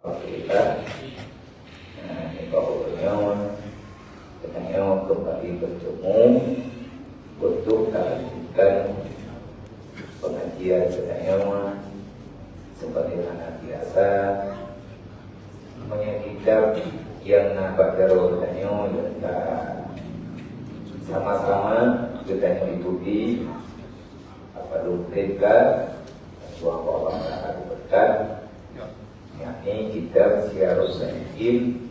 Alhamdulillah. Ini katanya kembali bertemu untuk melanjutkan pengajian katanya seperti mana biasa. Namanya kitab yang nabadaro katanya kita sama-sama katanya ikuti apa mereka suatu Allah akan berkat. Yakni kitab Syiarus Salihin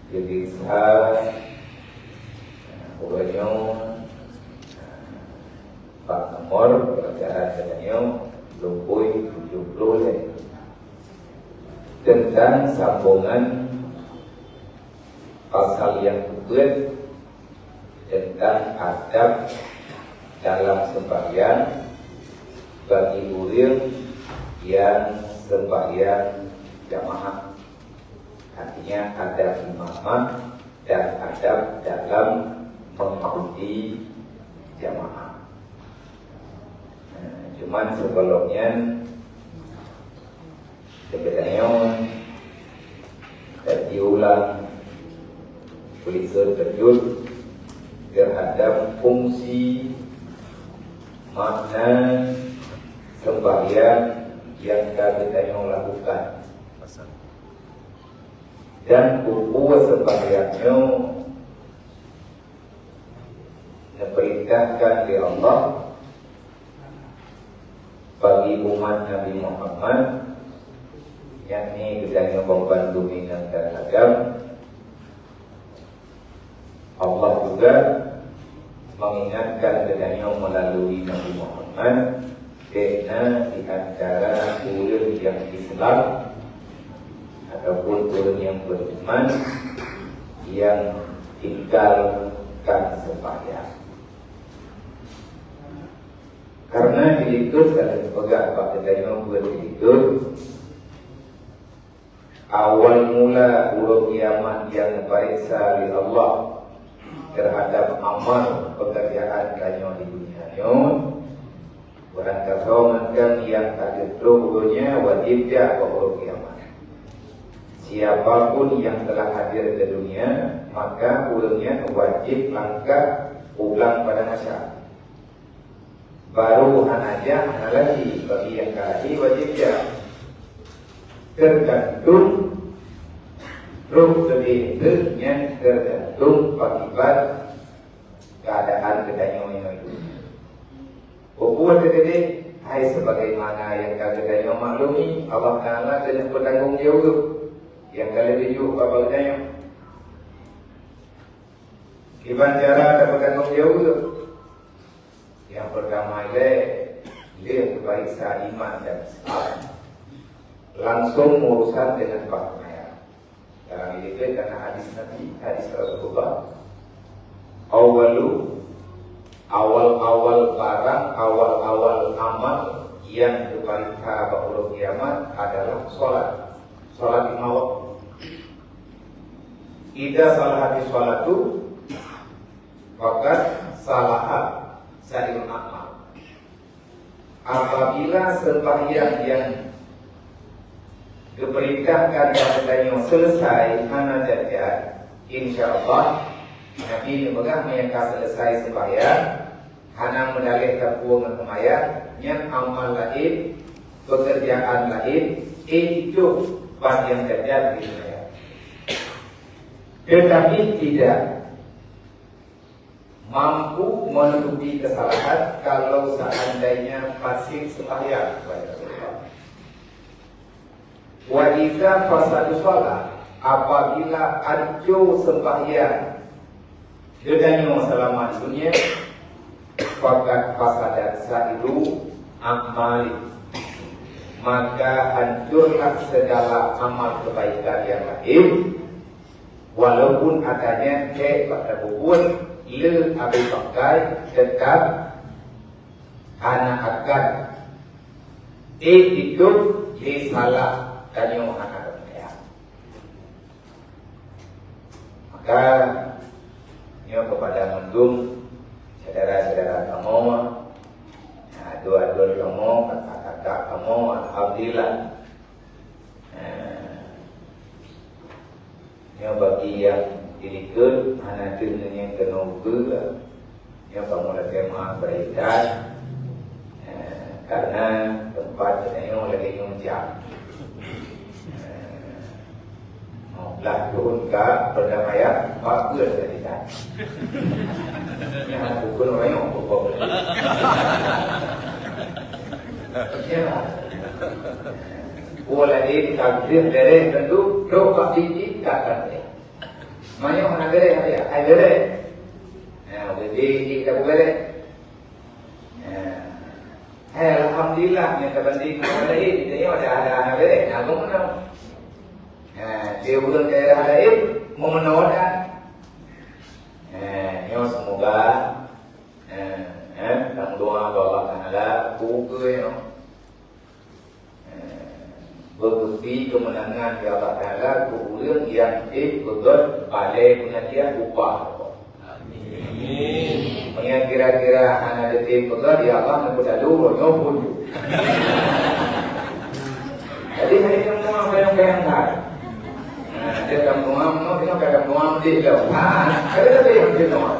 Kirisah Pokoknya Pak Nomor pelajaran katanya Lumpui 70 tentang sambungan pasal yang kedua tentang adab dalam sembahyang bagi murid yang sembahyang jamaah, artinya adab imamah dan adab dalam mengikuti jamaah. Cuman sebelumnya sebenarnya diulang tulisan terjun terhadap fungsi makna sembahyang yang kita lakukan. Dan buku sembahyangnya diperintahkan di Allah bagi umat Nabi Muhammad, yakni kita membantu mengingatkan agam. Allah juga mengingatkan katanya melalui Nabi Muhammad karena di antara ulil yang Islam ataupun ulil yang beriman yang tinggalkan sembahyang. Karena diikut dan sebagai Pak Kedayang berikut awal mula urut kiamat yang periksa oleh Allah terhadap amal pekerjaan kanya di dunia berangkat yang tak diterusnya wajib dia urut kiamat. Siapapun yang telah hadir ke dunia maka urutnya wajib langkah ulang pada masa. Baru aja lagi bagi yang kali wajib dia tergantung ruh lebihnya tergantung akibat keadaan kedanyanya itu. Buat tadi hai sebagaimana yang kadang maklumi Allah Taala dengan bertanggung jawab yang kali tujuh apa kedanya. Gimana cara ada bertanggung jawab? Yang pertama dia periksa iman dan Islam, langsung urusan dengan pakaian. Dalam ini karena hadis Nabi, hadis Rasulullah. Awal barang, awal amal yang diperintah pada kiamat adalah sholat 5 waktu. Idza salahati sholatu faqad salaha sa'irul amal. Apabila sembahyang yang diperintahkan kepadanya selesai mana saja, insyaallah Nabi memegang mereka selesai sembahyang, hana medalih terpuang kemayat, yang amal lain, pekerjaan lain, itu yang terjadi di dunia. Tetapi tidak mampu menutupi kesalahan kalau seandainya masih sembahyang kepada Allah. Wa idza fasadu shalah, apabila anjo sembahyang dedanya selama dunia, fakat fasadat sa'iru amali, maka hancurlah segala amal kebaikan yang lain, walaupun adanya pada bukuan le abi pakai tetap anak akan hidup di salah kanyo anak ya. Maka nyo kepada mendung saudara-saudara kamu, dua-dua kamu, kakak-kakak kamu, alhamdulillah Yang bagi yang dirikut, anak dengan yang kenoga, yang kamu lagi maha berikan, karena tempat yang lagi ngucap. Lakun ka perdamaian, bagus tadi kan. Yang bukan orang yang bukan. Ya. Walaupun takdir dari tentu doa tinggi takkan dia. Mana mana beri apa ya? Ada beri. Jadi kita beri. Alhamdulillah yang terbanding beri. Ini ada beri. Namun mana? Dia bukan daerah lain memenuhkan. Yang semoga dalam doa Allah Taala buku berbukti kemenangan di Allah Taala kemudian yang betul balai punya dia upah. Amin. Punya kira-kira anak detik betul dia Allah nak dulu nyopun. Jadi hari ini semua bayang-bayang kan. Dia dalam doa, mau tengok dalam doa dia jauh. Ada yang dia doa.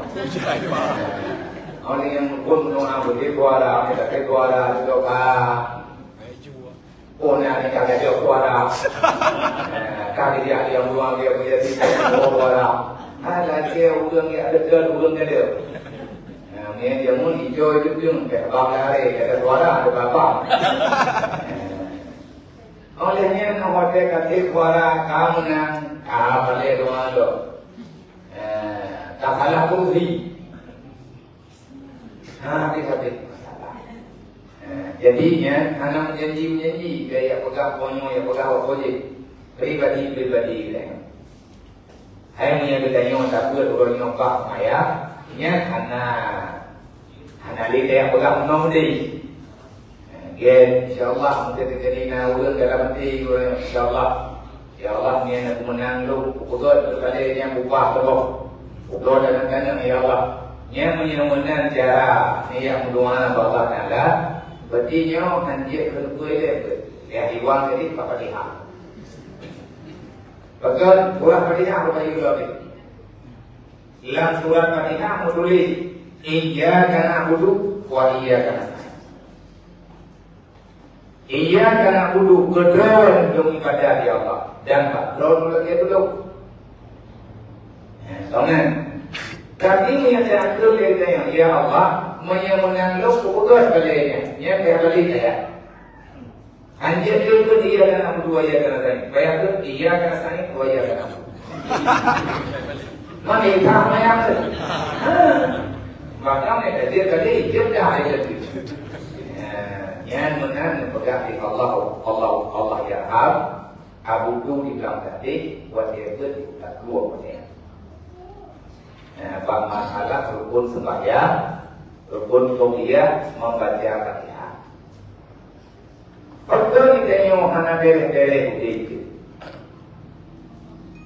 Orang yang pun doa berdiri kuara, kita ke kuara doa. Oh, ni ada kaki dia kuara. Kaki dia yang doa dia punya tidak kuara. Ada dia ulang dia ada ulang dia. Ni dia mau hijau itu kayak bangla hari kayak kuara ada apa? Olehnya khawatir kata kuara kamu nang boleh doa lo. Tak kalah putri. Habis. Jadinya anak menjanji gaya pegang ponyo ya pegang apa je. Pribadi lah. Hai ni ada tanya tak buat orang yang pak maya. Nya anak dia pegang nom dia. InsyaAllah mungkin terjadi ulang dalam hati InsyaAllah Ya Allah ni anak menang lu Pukul berkali yang upah teruk Pukul dalam kanan Ya Allah Yang menyenangkan cara Ni yang berdoa Allah Ta'ala Berarti nyo hanjir kedua dia Ya iwan jadi Pak Fatihah Betul Surah Fatihah Apa yang kita dalam surah Fatihah Mutulis Iyyaka na'budu Wa iyyaka nasta'in Iyyaka na'budu kedua untuk ibadah ya Allah dan kedua lagi dulu. Jangan. Tapi yang saya akhir dia ya Allah menyenangkan kedua kalinya. Ya kali saya. Anjir itu dia kan dua ya kan saya. Bayar tu dia kan saya dua ya kan. Mana itu yang makanya dia kali dia dah ada tu. Yang menang pegang di Allah ya Abu Du di belakang tadi whatever tak keluar pada. Bang masalah rukun sembahyang, rukun qobliyah membaca Fatihah. Betul kita yang anak dereh itu.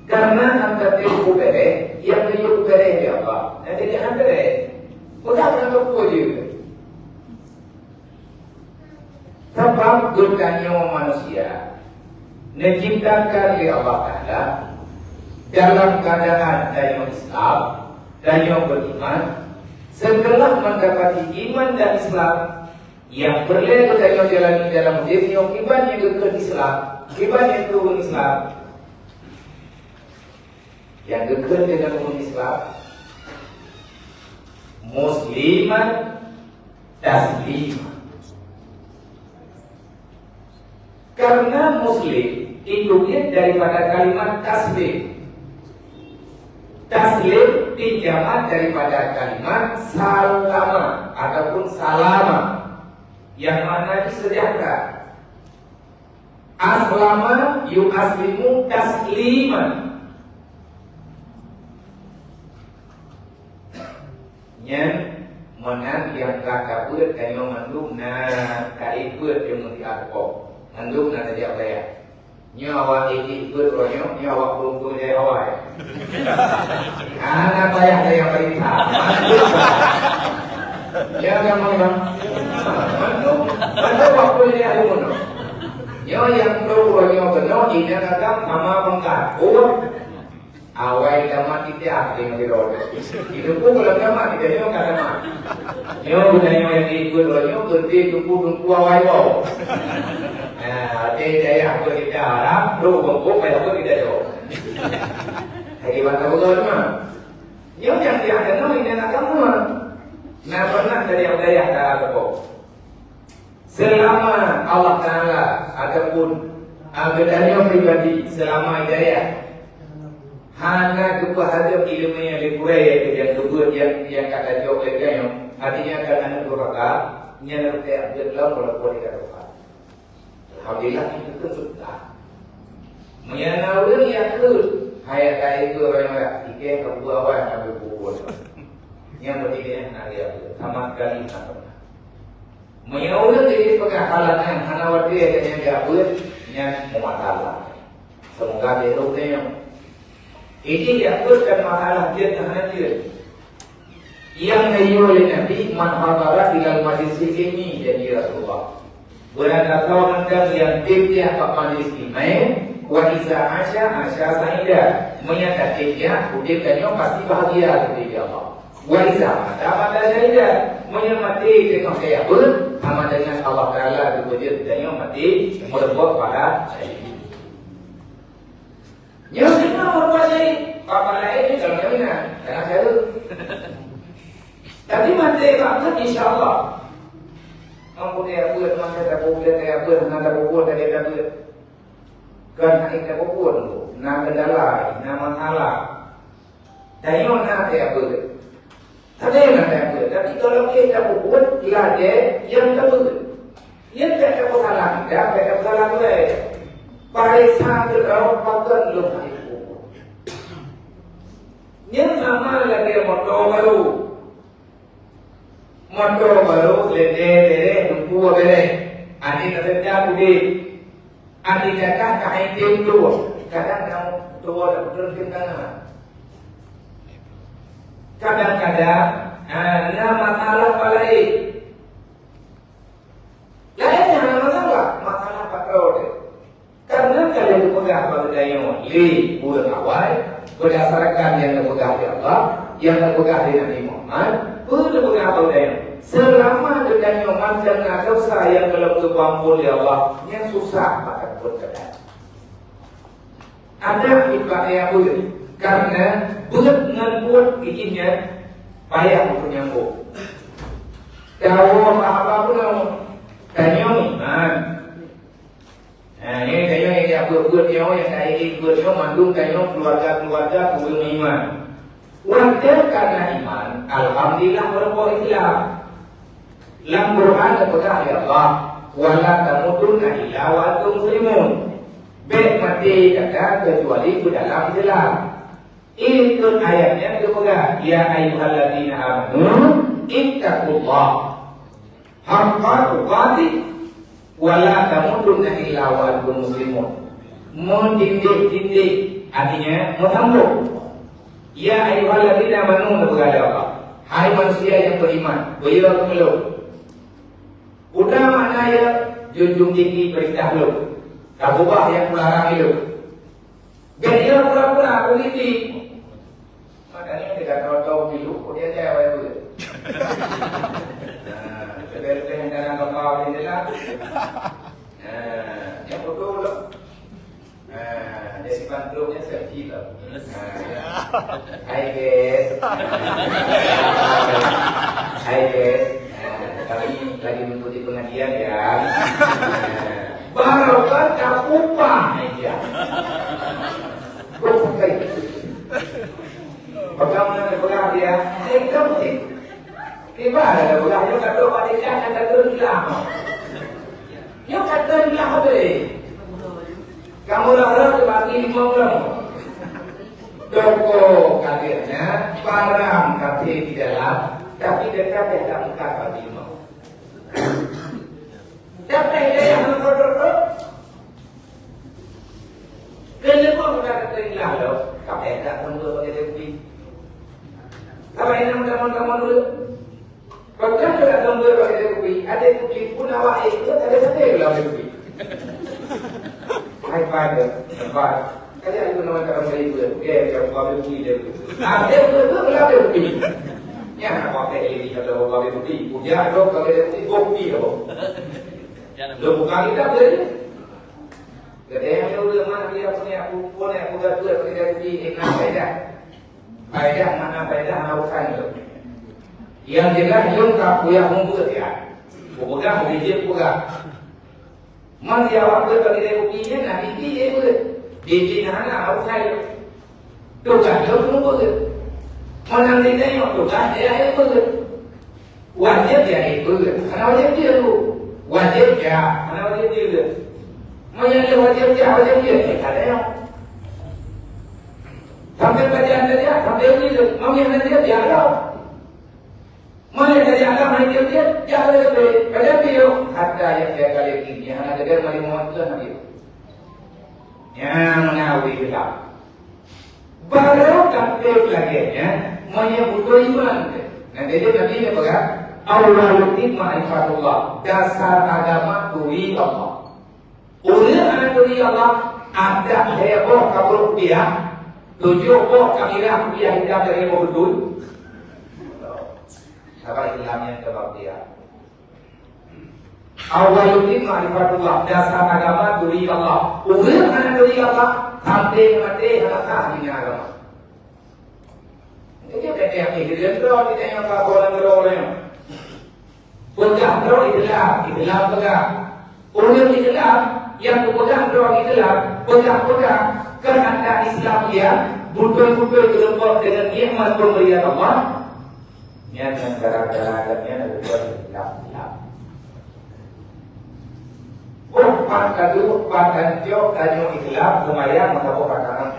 Karena antara itu dereh, yang itu dereh dia apa? Nanti dia dereh. Bukan untuk puji. Sebab godanya manusia diciptakan oleh Allah Ta'ala dalam keadaan daya Islam, daya beriman. Setelah mendapati iman dan Islam yang berlaku daya jalani dalam dirinya iman yang kekal Islam, iman yang turun Islam, yang kekal dalam Islam, musliman tasliman. Karena muslim itu dia daripada kalimat taslim. Taslim pinjaman daripada kalimat salama ataupun salama yang maknanya sejahtera. Aslama yu'aslimu tasliman. Yang menang yang kakak buat kayu mandung na kai buat yang mesti aku. Anduk nak jadi apa ya? Nyawa ini berronyo, nyawa kumpul dari awal. Anak payah saya perintah. Ya kan memang. Anduk waktu ini ada mana? Nyawa yang berronyo benar ini kadang sama pengkat. Oh, Awal lama kita akhirnya berdoa. Itu pun kalau lama kita nyo kata mah. Nyo budaya yang ikut nyo berarti tupu awal bau. Nah, dia aku kita harap, lu bengkok kayak aku tidak jauh. Hari mana betul mah? Nyo yang dia ada nyo ini nak kamu mah. Nah pernah dari budaya tak ada. Selama Allah Taala ataupun bedanya pribadi selama hidayah. Hanya kepada ilmu yang dikurai yang kedua yang kata jawab lagi artinya karena durhaka nyana kayak dalam berlaku di kata. Alhamdulillah itu sudah. Menyana orang yang ke hayat itu orang ikan kedua orang yang berbuat. Yang bertiga nak dia sama kali nak. Menyana orang jadi pengakalan yang hana wadi yang dia buat yang mematalah. Semoga dia ruknya ini diaturkan masalah dia dengan dia. Yang diayu oleh Nabi manhabara dalam majlis ini jadi Rasulullah. Berada kau hendak yang tiap apa majlis ini, wajisa asya saida. Menyatakan dia, ujiannya pasti bahagia kepada Allah. Wajisa mata saida. Menyamati dengan saya pun sama dengan Allah Taala dipuji dan mati berbuat pada saya. Yang kita berpuasai apa lain ini dalam jaminan karena saya tapi mati banget insya Allah mampu dia buat masa tak boleh dia buat nak buat dia tak buat kan kita buat nak kendala nak masalah dan yang nak dia buat tapi nak dia buat tapi kalau kita buat dia yang tak buat yang tak kesalahan dia tak kesalahan boleh parisa terlalu pakai belum itu. Yang sama lagi motor baru, lede, dumpu bere. Adi terjadi budi, adi kakak kahai tim tu, kadang tua dah betul kita. Kadang-kadang, nama masalah palai. Lainnya masalah pakai. Karena kalian pegang pada yang li bulan awal berdasarkan yang dipegang oleh Allah, yang dipegang oleh Nabi Muhammad, berpegang pada yang selama dengan yang macam dosa yang dalam kebangkul oleh Allah yang susah akan berkenan. Ada ibadah yang boleh karena buat dengan buat izinnya payah untuk nyambung. Tahu apa pun tanya iman. Nah, ini kayak yang buat yang kayak buat yang mandung kayak keluarga kubur iman. Wajar karena iman, alhamdulillah berbuat Islam. Lam Quran kepada Allah, wala tamutunna illa wa antum muslimun. Baik mati kata kecuali di dalam Islam. Itu ayatnya kepada ya ayyuhalladzina amanu ittaqullah haqqa tuqatih wala tamutunna illa wa antum muslimun. Mendindik artinya menambung. Ya ayyuhalladzina amanu kepada Allah. Hai manusia yang beriman, beriman udah mana ya junjung tinggi perintah lu. Kabubah yang melarang lu. Jadi dia pura-pura politik. Makanya tidak tahu dulu dia cewek itu. Sebenarnya yang dalam kapal ini lah. Yang betul loh. Dia simpan grupnya selfie loh. Hai guys. Hai guys. Kami lagi mengikuti pengajian ya. Baru kan upah aja. Bukan. Bagaimana bergerak dia? Ekonomi. Gimana bergerak? Yang kata pada dia kata terhilang. Yang kata hilang deh. Kamu dah bagi 5 orang. Toko kadirnya barang kadir di dalam, tapi dekat tidak muka bagi 5. Siapa yang berdoa? Kenapa kita terhilang loh? Kapai tak menurut bagi dewi. Kapai nak teman-teman dulu. Bahkan kita menurut bagi dewi. Ada dewi pun awak itu ada satu yang dewi. High five, Kaya itu nama cara mereka. Dia bawa bukti dia. Dia berapa bukti? Ya, bawa ini atau bawa bukti. Puja dong kalau dia bukti dong. Lo bukan kita berarti. Kedai yang udah mana dia punya dah tua pakai dari bukti mana faedah mana faedah bukan itu. Yang jelas yang tak punya hukum dia. Bukan hujung bukan. Man dia waktu pakai dari bukti nanti dia boleh. Di mana aku saya tukar jauh nunggu tu, mana ni dia yang tukar dia itu tu, wajib dia itu tu, mana wajib dia tu, wajib dia, mana wajib dia tu, mana dia wajib dia ada yang, sampai baca dia, sampai dia, mana dia ada, mana dia ada, mana dia ada dia, ada yang dia kali ini, ada dia mari muat tu nanti. Yang mengawali kita baru kata lagi menyebut iman. Nanti dia Nabi ni berkata awwaluddin ma'rifatullah, dasar agama duri Allah. Orang anak duri Allah ada heboh kabur dia 7 boh kamera dia hidup dari heboh betul. Apa Islamnya sebab dia Awaluddin ma'rifatullah, dasar agama duri Allah. Orang anak duri Allah sampai mati halakah dunia agama. Ini kata yang ihdian terus kita yang tak boleh berorang. Pegang terus Islam pegang. Orang Islam yang pegang terus Islam pegang kerana Islam dia betul-betul berlembab dengan nikmat pemberian Allah. Yang gara-gara adanya adalah Islam. Empat kadu, empat ganjok, ganjok Islam, lumayan mengaku katakan.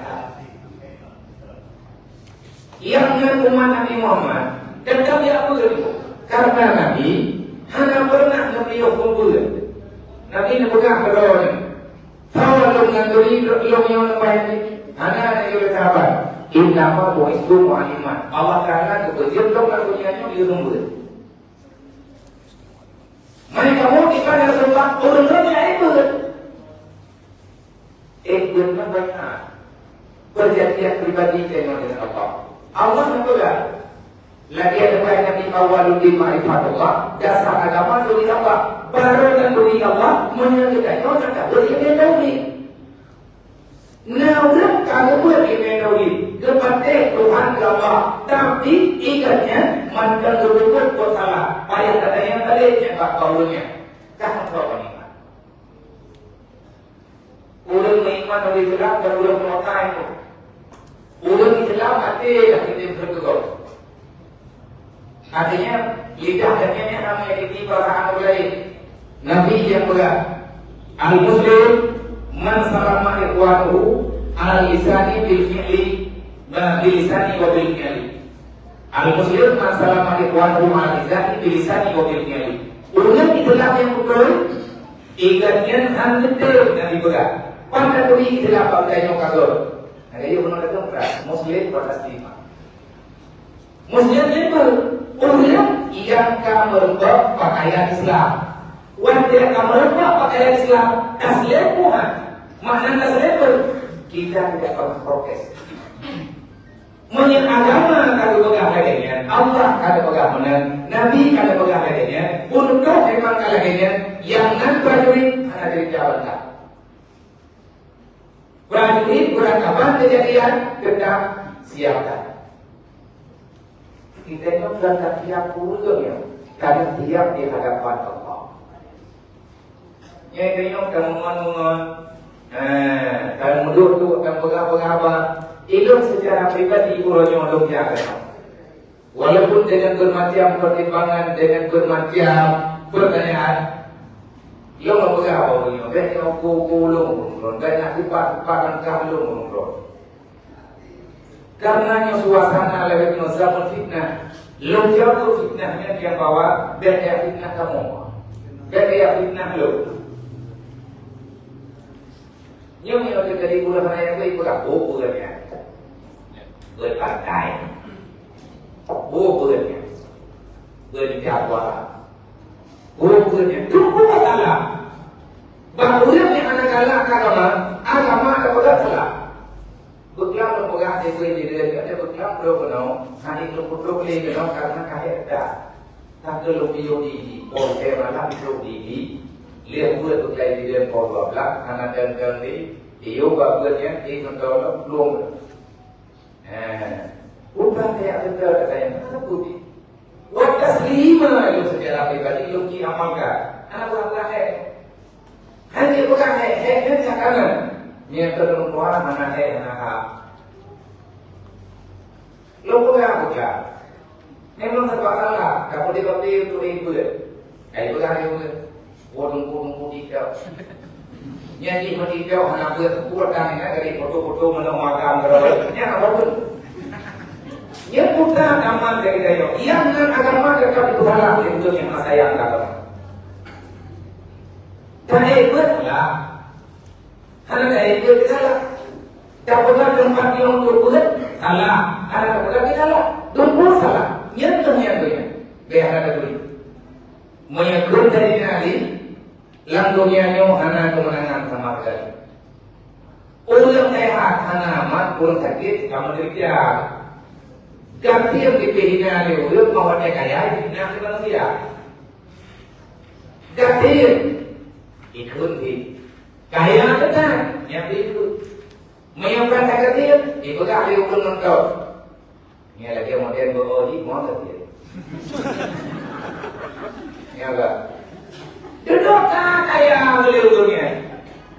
Yang dengan umat Nabi Muhammad, tetap dia begitu. Karena Nabi hanya pernah Nabi kumpul. Nabi ini pegang berdoa. Tahu dengan duri yang baik. Hanya ada yang bersahabat. Innama bu'istu mu'aliman. Allah Taala kebejian dong kalau punyanya dia kumpul. Mereka mau kepada Rasulullah, orang-orang itu benar benar perjanjian pribadi dengan Allah. Allah mengalah lagi ada banyak di awaluddin ma'rifatullah, dasar agama dari Allah. Baru dan dari Allah menyatakan orang tak boleh menauhid. Orang kalau boleh menauhid kepada Tuhan Allah, tapi ikatnya mantan berbuat bersalah. Payah kata yang tadi tak tahunya. Kan tahu ni. Orang beriman oleh Islam dan orang mengatakan itu. Orang Islam mati yang kita bergurau. Artinya lidah dan yang namanya ditiba orang lain. Nabi yang berat. Al-Muslim man salama ikhwanuhu al-lisani bil-fi'li bilisani wa bil-fi'li. Al-Muslim man salama ikhwanuhu al-lisani bilisani wa bil-fi'li. Orang Islam yang betul ikatnya betul Nabi berat. Pada duri Islam bagainya kagor. Ada yang menurut kita Muslim bertaslimah. Muslim itu orang yang merubah pakaian Islam. Wajib merubah pakaian Islam. Taslim Tuhan. Makna taslim kita tidak perlu prokes. Menyen agama kalau pegang lainnya, Allah kalau pegang mana, Nabi kalau pegang lainnya, untuk memang kalau lainnya, yang nan prajurit hanya dari jalan tak. Prajurit beranggapan kejadian tetap siapkan. Kita itu berangkat siap puluh ya, karena siap di hadapan Allah. Yang tengok kamu mengon, kalau mundur tu akan pegang-pegang ilmu secara pribadi urusnya belum jaga. Walaupun dengan bermacam pertimbangan, dengan bermacam pertanyaan, lo mau pegang apa punya? Banyak kulung, banyak sifat-sifatan kalung, karenanya suasana lewatnya zaman fitnah. Lo jauh fitnahnya dia bawa, banyak fitnah kamu, banyak fitnah lo. Nhưng mà cái đi bulan này cái bulan bố bulan nha, bulan pantai, bố bulan nha, bulan Jawa, bố bulan nha, cukup salah. Bahunya anak agama ada pada salah. gue di dia ada berkelap berapa hari itu putro beli karena kaya dah. Tak perlu di orang malam itu lihat gue tu kayak di dia polo belak anak dan di yoga buatnya di kontrol belum. Bukan kayak betul katanya mana putih. Wakas 5 itu sejarah pribadi lu ki amalkan. Anak bukan hanya bukan kan kanan. Niat terlupa mana anak. Lu bukan. Memang sebab salah. Kamu di itu ibu. Kayak bukan ibu. Bodong putih kau. Nyanyi putih kau anak buat dan dari foto-foto menemukan berapa. Nya apa pun. Yang bukan aman dari dayo. Yang dengan agama dekat itu halal itu yang sayang kalau. Dan ibu lah. Karena ibu salah. Dapat tempat yang turut salah. Karena dapat salah. Turut salah. Yang tuh. Biar ada dulu. Mengikut dari nali. Langgunya nyo hana kemenangan sama sekali. Ulang sehat hana amat kurang sakit kamu kerja. Ganti yang dipilihnya di ulang mawatnya kaya di manusia. Ganti ikut di kaya benar yang itu. Menyimpan sakit itu gak ada ulang nonton. Ini lagi modern berodi mau sakit. Ya enggak. Duduk tak kaya beli-belinya.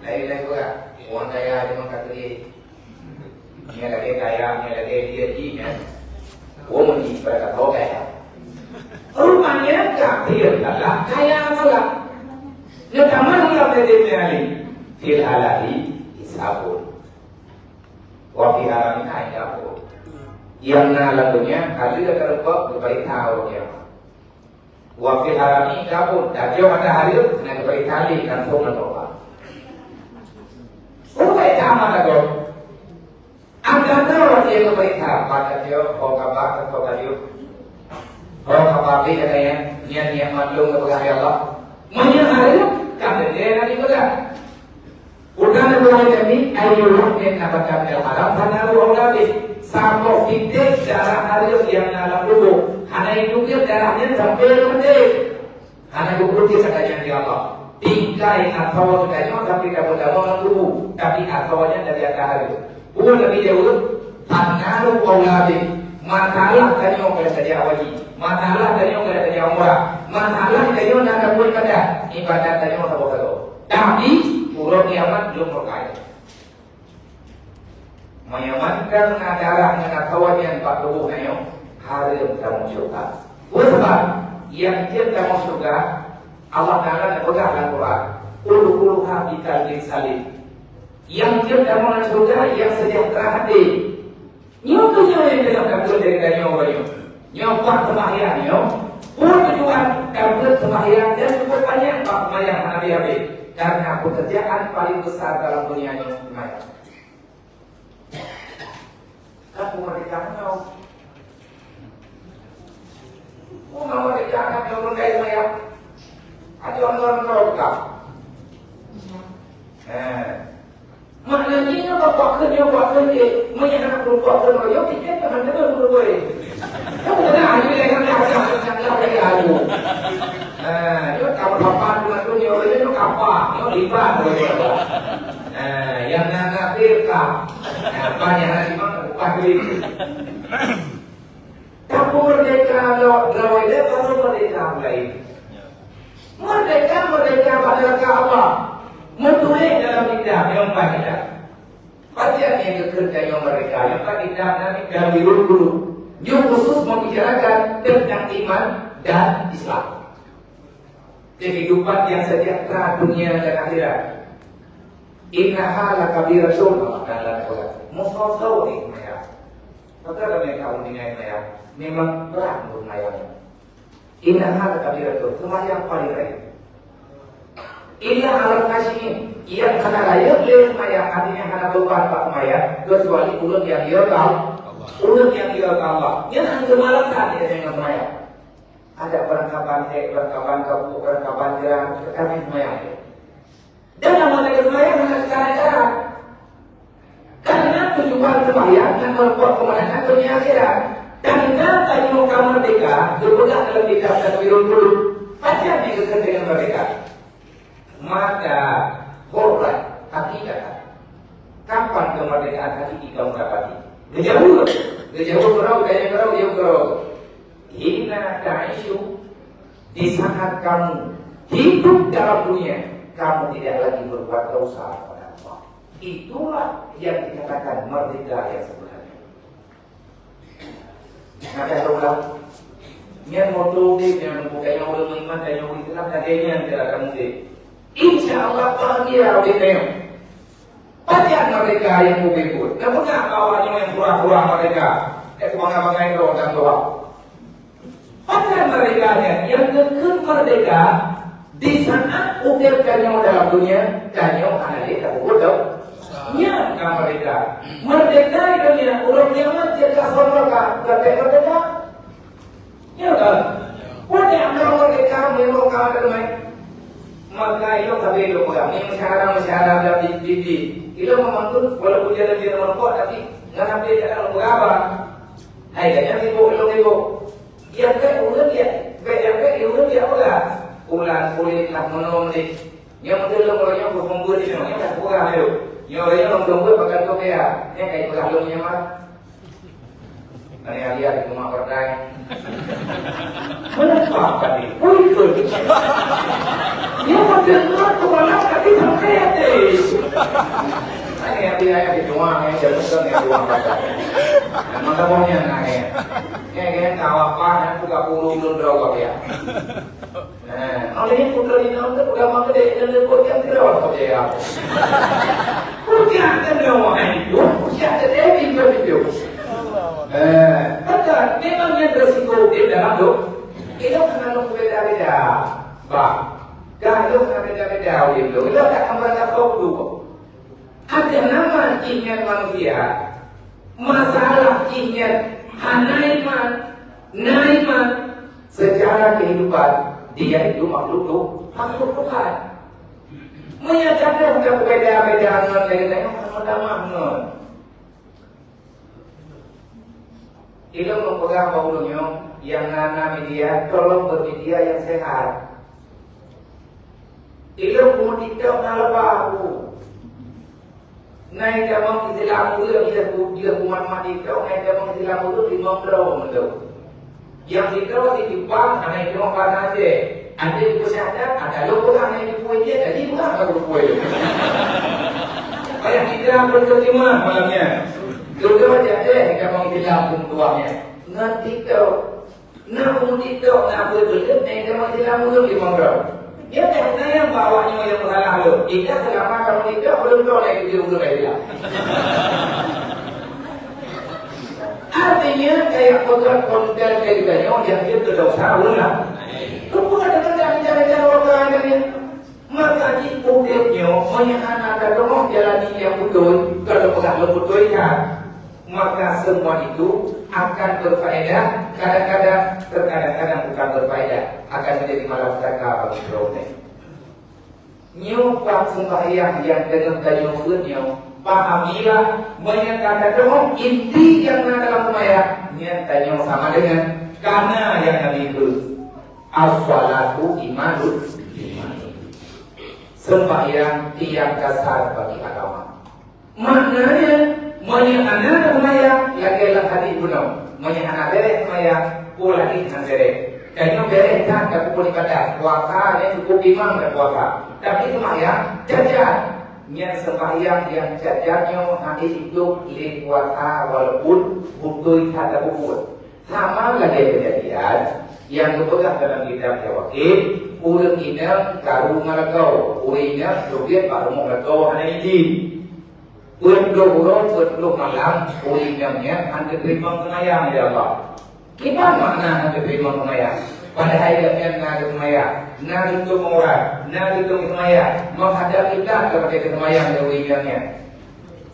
Lain-lain juga. Orang kaya cuma kata dia. Ini lagi kaya, ini lagi dia jinya. Orang ini pada tahu kaya. Rupanya tak dia adalah kaya salah. Netaman Allah berdiri ini. Fil halali isabun. Wafi harami ayabun. Yang naladunya hadir terubah berbaik tahu dia. Wafil harami kabut, dan dia matahari itu dengan beritali dan sungai Allah. Bukan sama lagi. Anda tahu dia berita pada dia, kabar atau dia, kabar dia katanya, dia maklum kepada Allah. Menyahari kata dia nanti juga. Udah mulai demi ayuh yang dapat haram karena Allah lebih sama fitik darah hari yang dalam tubuh. Hanya juga darahnya sampai mati. Hanya bukti sekalian di Allah. Tingkai atau sekalian tapi dapat dalam tubuh. Tapi ataunya dari atas hari. Bukan lebih jauh. Pengaruh Allah masalah dari yang boleh saja wajib. Masalah dari yang boleh saja umrah. Masalah dari yang nak buat pada ibadat dari yang tak boleh. Tapi urut kiamat belum berkait. Menyamankan darah dengan kawan yang tak tubuh nyo hari yang kamu syurga. Sebab yang dia kamu syurga Allah Taala nak pegang dalam Quran. Ulu habikal bin salim. Yang dia kamu syurga yang sejahtera hati. Nyo tu yang dalam kabul dari nyo orang nyo. Nyo buat sembahyang nyo. Pun tujuan kabul sembahyang dan cukup banyak sembahyang nabi-nabi. Karena pekerjaan paling besar dalam dunia ini sembahyang. Aku merdeka kau. Mau merdeka kau orang kaya sembahyang. Ada orang kau tak. Maknanya bapak kerja menyenangkan perempuan kerja kita teman teman berbuat. Kamu tidak ada yang nak lagi aku. Dia kamu bapak dengan dunia ini apa? Dia libat berbuat. Yang nak firqa, banyak lagi mana pagi. Kamu merdeka lawai dia baru merdeka lain. Merdeka pada apa? Menulis dalam kitab yang tidak. Bagian yang bekerja yang mereka yang tidak nanti dari dulu. Dia khusus membicarakan tentang iman dan Islam. Kehidupan yang sejahtera dunia dan akhirat. Innaha lakabiratun dan lakukan. Mustafa ni maya. Maka kami kaum dengan maya memang berat untuk maya. Innaha lakabiratun semacam paling baik. Illa alam kasih yang kena layak leh maya artinya kena beban pak maya kecuali ulun yang dia tahu, ulun yang dia tahu. Yang hanya malam tadi dengan maya. Ada perangkapan perangkapan kabu, perangkapan jalan kami maya. Dan nama lagi maya dengan cara-cara. Kan Karena tujuan sembahyang dan membuat kemenangan dunia akhirat. Dan kata yang kamu merdeka berpegang dalam kitab dan wirul dulu. Baca dengan merdeka. Maka hormat hakikat. Kapan kemerdekaan hakiki kamu dapati? Gejauh kerau, gaya kerau, jauh kerau. Hina ta'isyu, di saat kamu hidup dalam dunia, kamu tidak lagi berbuat dosa kepada Allah. Itulah yang dikatakan merdeka yang sebenarnya. Maka Allah, yang moto yang bukan yang udah mengiman dan yang udah tenang nadanya yang tidak akan mungkin. Insya Allah bahagia kita. Baca mereka yang mubibut. Namun tak awalnya yang pura-pura mereka. Bangga-banggain roh dan doa. Baca mereka yang kekal merdeka di saat ukir kanyang dalam dunia, kanyang analisa bodoh. Ya, merdeka. Merdeka dunia, orang yang mati kasar mereka, merdeka. Ya kan? Wajah orang merdeka, memang kawan ramai. Maka itu tapi itu pegang. Ini masyarakat dan di. Itu memang walaupun dia lebih merokok, tapi nggak sampai dia akan berapa. Akhirnya ibu. Yang ke ulang dia, ulang dia apa? Ulang kulit lah mononik. Yang betul orangnya berkumpul di sana, yang bukan itu. Yang orangnya berkumpul pakai topi ya, yang kayak belakangnya mah. Ini lihat di rumah berdai. Kenapa tadi? Betul. Yang betul kemana tadi sampai hati. Ini dia di rumah, yang jatuh yang rumah berdai. Maka maunya nanya. Yang tahu apa? Yang buka puluh berapa ya? Nah, oleh putra ini untuk udah makan deh, dan lekor yang berapa dia? Punya kan semua itu, punya ada video. Betul, memang yang berisiko di dalam tu, itu karena beda-beda, bah, kalau karena beda-beda itu, itu tak mereka tahu dulu. Ada nama jinnya manusia, masalah jinnya, naiman, secara kehidupan. Dia itu makhluk Tuhan. Menyatakan bukan perbedaan lain-lain ada makna. Itu mempegang bahulunya yang nana media, tolong bermedia yang sehat. Itu kemudian nalabahu. Naik damang Islam itu dia kumat mati kau naik damang Islam itu dimombrong itu. Yang itu di Jepang hanya cuma karena aja. Ada di pusatnya, ada logo hanya di kue dia, jadi bukan kalau kue. Kayak kita berterima malamnya. Dulu aja deh kita mau bilang tuanya. Nanti kau, nak betul, nanti mau bilang dulu di Monggol. Ya karena yang bawanya yang salah lo. Kita selama kamu tidak belum tahu lagi di rumah dia. Artinya kayak kontrak konten kayak gitu yang dia berdosa ulang. Bukan dengan cara-cara orang lain. Maka di pokoknya menyahankan rumah jalani yang betul. Kalau bukan betul kan, maka semua itu akan berfaedah. Kadang-kadang bukan berfaedah, akan menjadi malapetaka bagi problem. Nyumpah sembahyang yang dengan tajuknya. Pahamilah menyatakan dong inti yang ada dalam sembahyang nyatanya sama dengan karena yang Nabi itu as-salatu imanul sembahyang tiang dasar bagi agama. Maknanya menyatakan sembahyang yang dalam hati gunung menyatakan beres sembahyang pula di beres. Dan yang beres tak cukup ibadah puasa yang cukup imam dan puasa. Tapi sembahyang jajan. Yang sembahyang yang jajannya nanti hidup di puasa walaupun butuh tak ada bubur. Sama lagi kejadian yang kebetulan dalam kitab Jawakib, urang ina karu ngalakau, urangnya sudah baru ngalakau hanya ini. Berdoa malam, urangnya hanya terima kemayang ya Allah. Kita makna hanya terima kemayang. Padahal yang nak kemayang, nak itu murah, nak itu kemayang, menghadap kita kepada kemayang yang urangnya.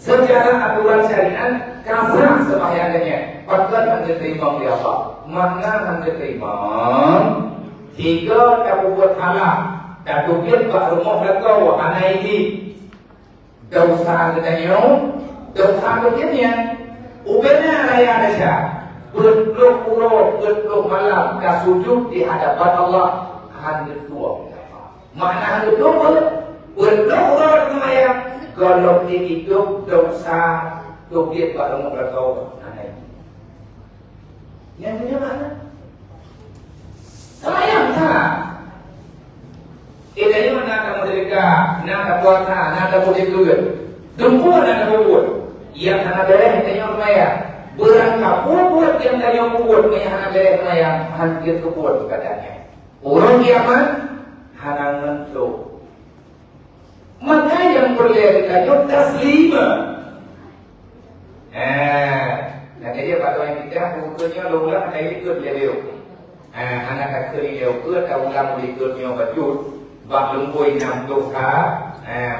Secara aturan syariat kasar sembahyangnya, padahal hanya terima ya Allah. Makna hanya terima. Tiga tak buat salah, tak tukir pak rumah belakang hanya ini. Dosa katanya dosa beginian, ubahnya raya desa, berdoa urut, berdoa malam, dan sujud di hadapan Allah, hendak dua. Mana hendak dua? Berdoa urut semaya, kalau hidup dosa, doa baru mau berdoa. Yang punya mana? Semayang tak? Ini mana kamu mereka, nak puasa, nak boleh juga. Dempur nak buat. Yang hana beres tanya semayang. Berangkat buat yang tanya buat, yang hana beres semayang, hancur kebuat katanya. Orang kiamat hana mentuk. Maka yang boleh dikajut taslima. Nah jadi pada yang kita hukumnya lulah ada ikut level. Anak tak kiri level kita ulang ikutnya baju. Bak lembui 6 dosa,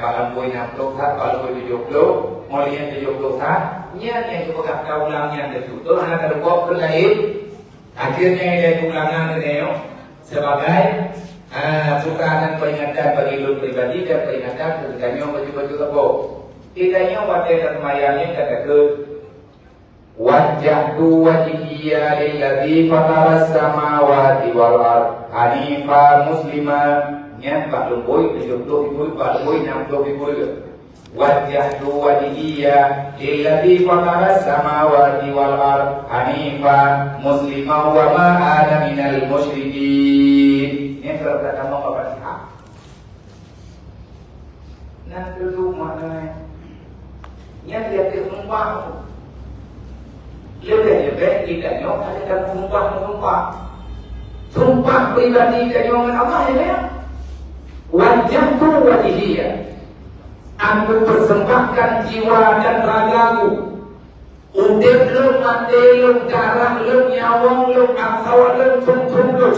bak lembui 6 dosa, bak lembui 70, mulian 70 dosa. Nya yang coba kita ulangnya ada itu. Anak tak buat lain. Akhirnya dia ulangan ini sebagai bukan peringatan bagi lu pribadi dan peringatan ketika baju-baju lebo. Tidaknya wajah dan mayangnya kata ke wajjahtu wajhiya lilladzi fataras samawati wal ardh hanifa musliman nya Pak Lumboy 70 Pak Lumboy 60 wajjahtu wajhiya lilladzi fataras samawati wal ardh hanifa musliman wa ma ana minal musyrikin. Ini kalau kata mau apa sih? Nah dulu mana? Nya dia tersumpah. Lebih tidak nyok ada dalam sumpah pribadi dan nyoman Allah ya. Wajah tu wajihia. Aku persembahkan jiwa dan ragaku. Udip lu, mati lu, darah lu, nyawang lu, aksawa lu, sum-sum lu.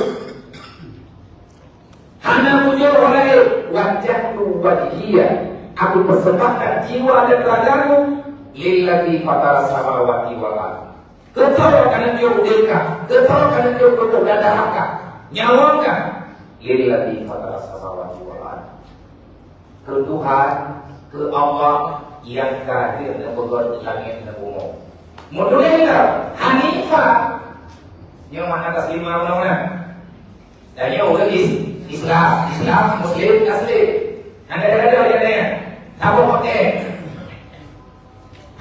Hana mujur oleh wajah tu wajihia. Aku persembahkan jiwa dan ragaku. Lilladzi fatara samawati wal ardh. Ketawa karena dia udilkan, ketawa karena dia berdoa dan darahkan, nyawangkan. Lilladzi fatara samawati wal ardh. Ke Tuhan, ke Allah yang kadir dan membuat langit dan bumi. Mudahlah, Hanifah. Yang mana atas 5 undang-undang. Dan yang orang Islam, Muslim, asli. Ada yang apa pakai?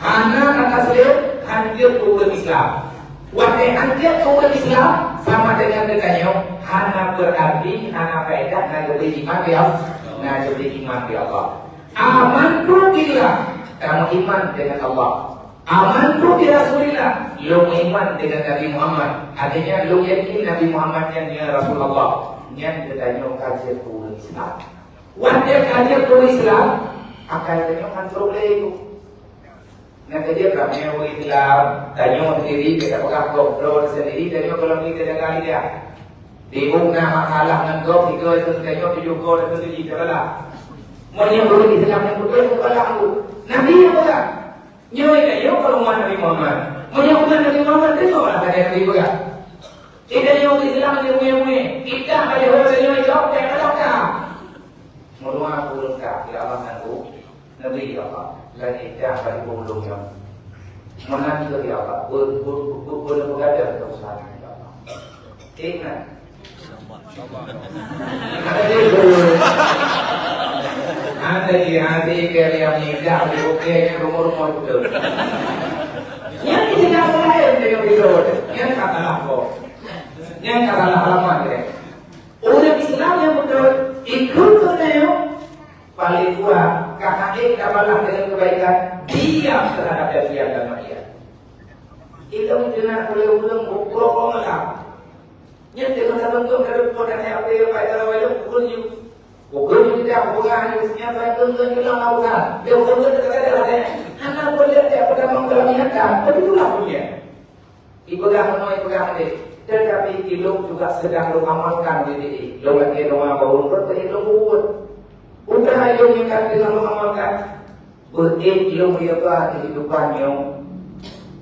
Hana kata Muslim, hancur hukum Islam. Wahai hancur hukum Islam sama dengan katanya. Hana berarti hana faedah, hana beri iman ya, hana beri iman ya Allah. Amantu billah, kamu iman dengan Allah. Amantu bi Rasulillah, lu iman dengan Nabi Muhammad. Artinya lu yakin Nabi Muhammad yang dia Rasulullah. Yang katanya kajian hukum Islam. Wahai kajian hukum Islam, akan katanya hancur itu. Nanti dia kami yang Islam, tanya sendiri kita pegang kontrol sendiri, tanya kalau kita dengar dia. Bingung nak makalah dengan kau, tiga itu tanya 7 kau dan 7 kita lah. Mau yang boleh Islam yang betul itu kalah aku. Nabi yang pegang. Nyoi dia kalau umat Nabi Muhammad. Mau yang umat Nabi Muhammad itu orang ada Nabi pegang. Kita yang Islam yang punya. Kita pada orang yang jawab yang kelakar. Mau aku lengkap ya Allah aku. Nabi ya Allah. Lagi dah bagi pemulungnya. Mana kita ya Allah, boleh berada dalam usaha ya Allah. Ingat. Ada di hati kalian tidak dibuka rumah-rumah itu. Yang tidak boleh dengan itu. Yang katalah kok. Yang katalah halaman dia. Orang Islam yang betul ikut kerana paling kuat karena kabalah dengan kebaikan diam terhadap diam dan maksiat. Itu menjenak oleh ulang buku malam. Yang dengan sabun kalau pada apa pada wajib pukul tidak bukan yang saya tuntut kita lakukan. Dia tuntut kita ada. Anak boleh dia pada mengalamikan, begitulah punya. Ibadah ibadah ini. Tetapi ilmu juga sedang mengamalkan diri. Ilmu lagi doa baru berilmu buat. Udah ilmu yang kata dengan mengamalkan berilmu apa kehidupannya.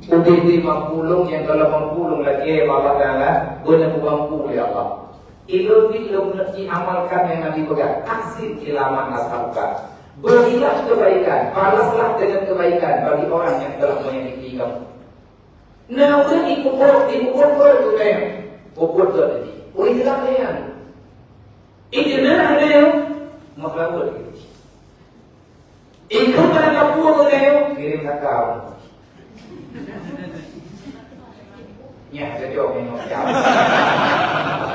Udah 50 yang kalau 50 lagi Allah Taala benar mampu ya Allah. Ilmu lagi amalkan yang Nabi pegang. Asyik ilaman nasabukan. Berilah kebaikan, balaslah dengan kebaikan bagi orang yang telah menyakiti kamu. Nah, orang dipukul tu kan? Pukul tu tadi. Oh, itulah kan? Itu nak ada yang maklum lagi. Ikut pada kapur tu kan? Kirim kakak. Ya, saya jawab yang macam.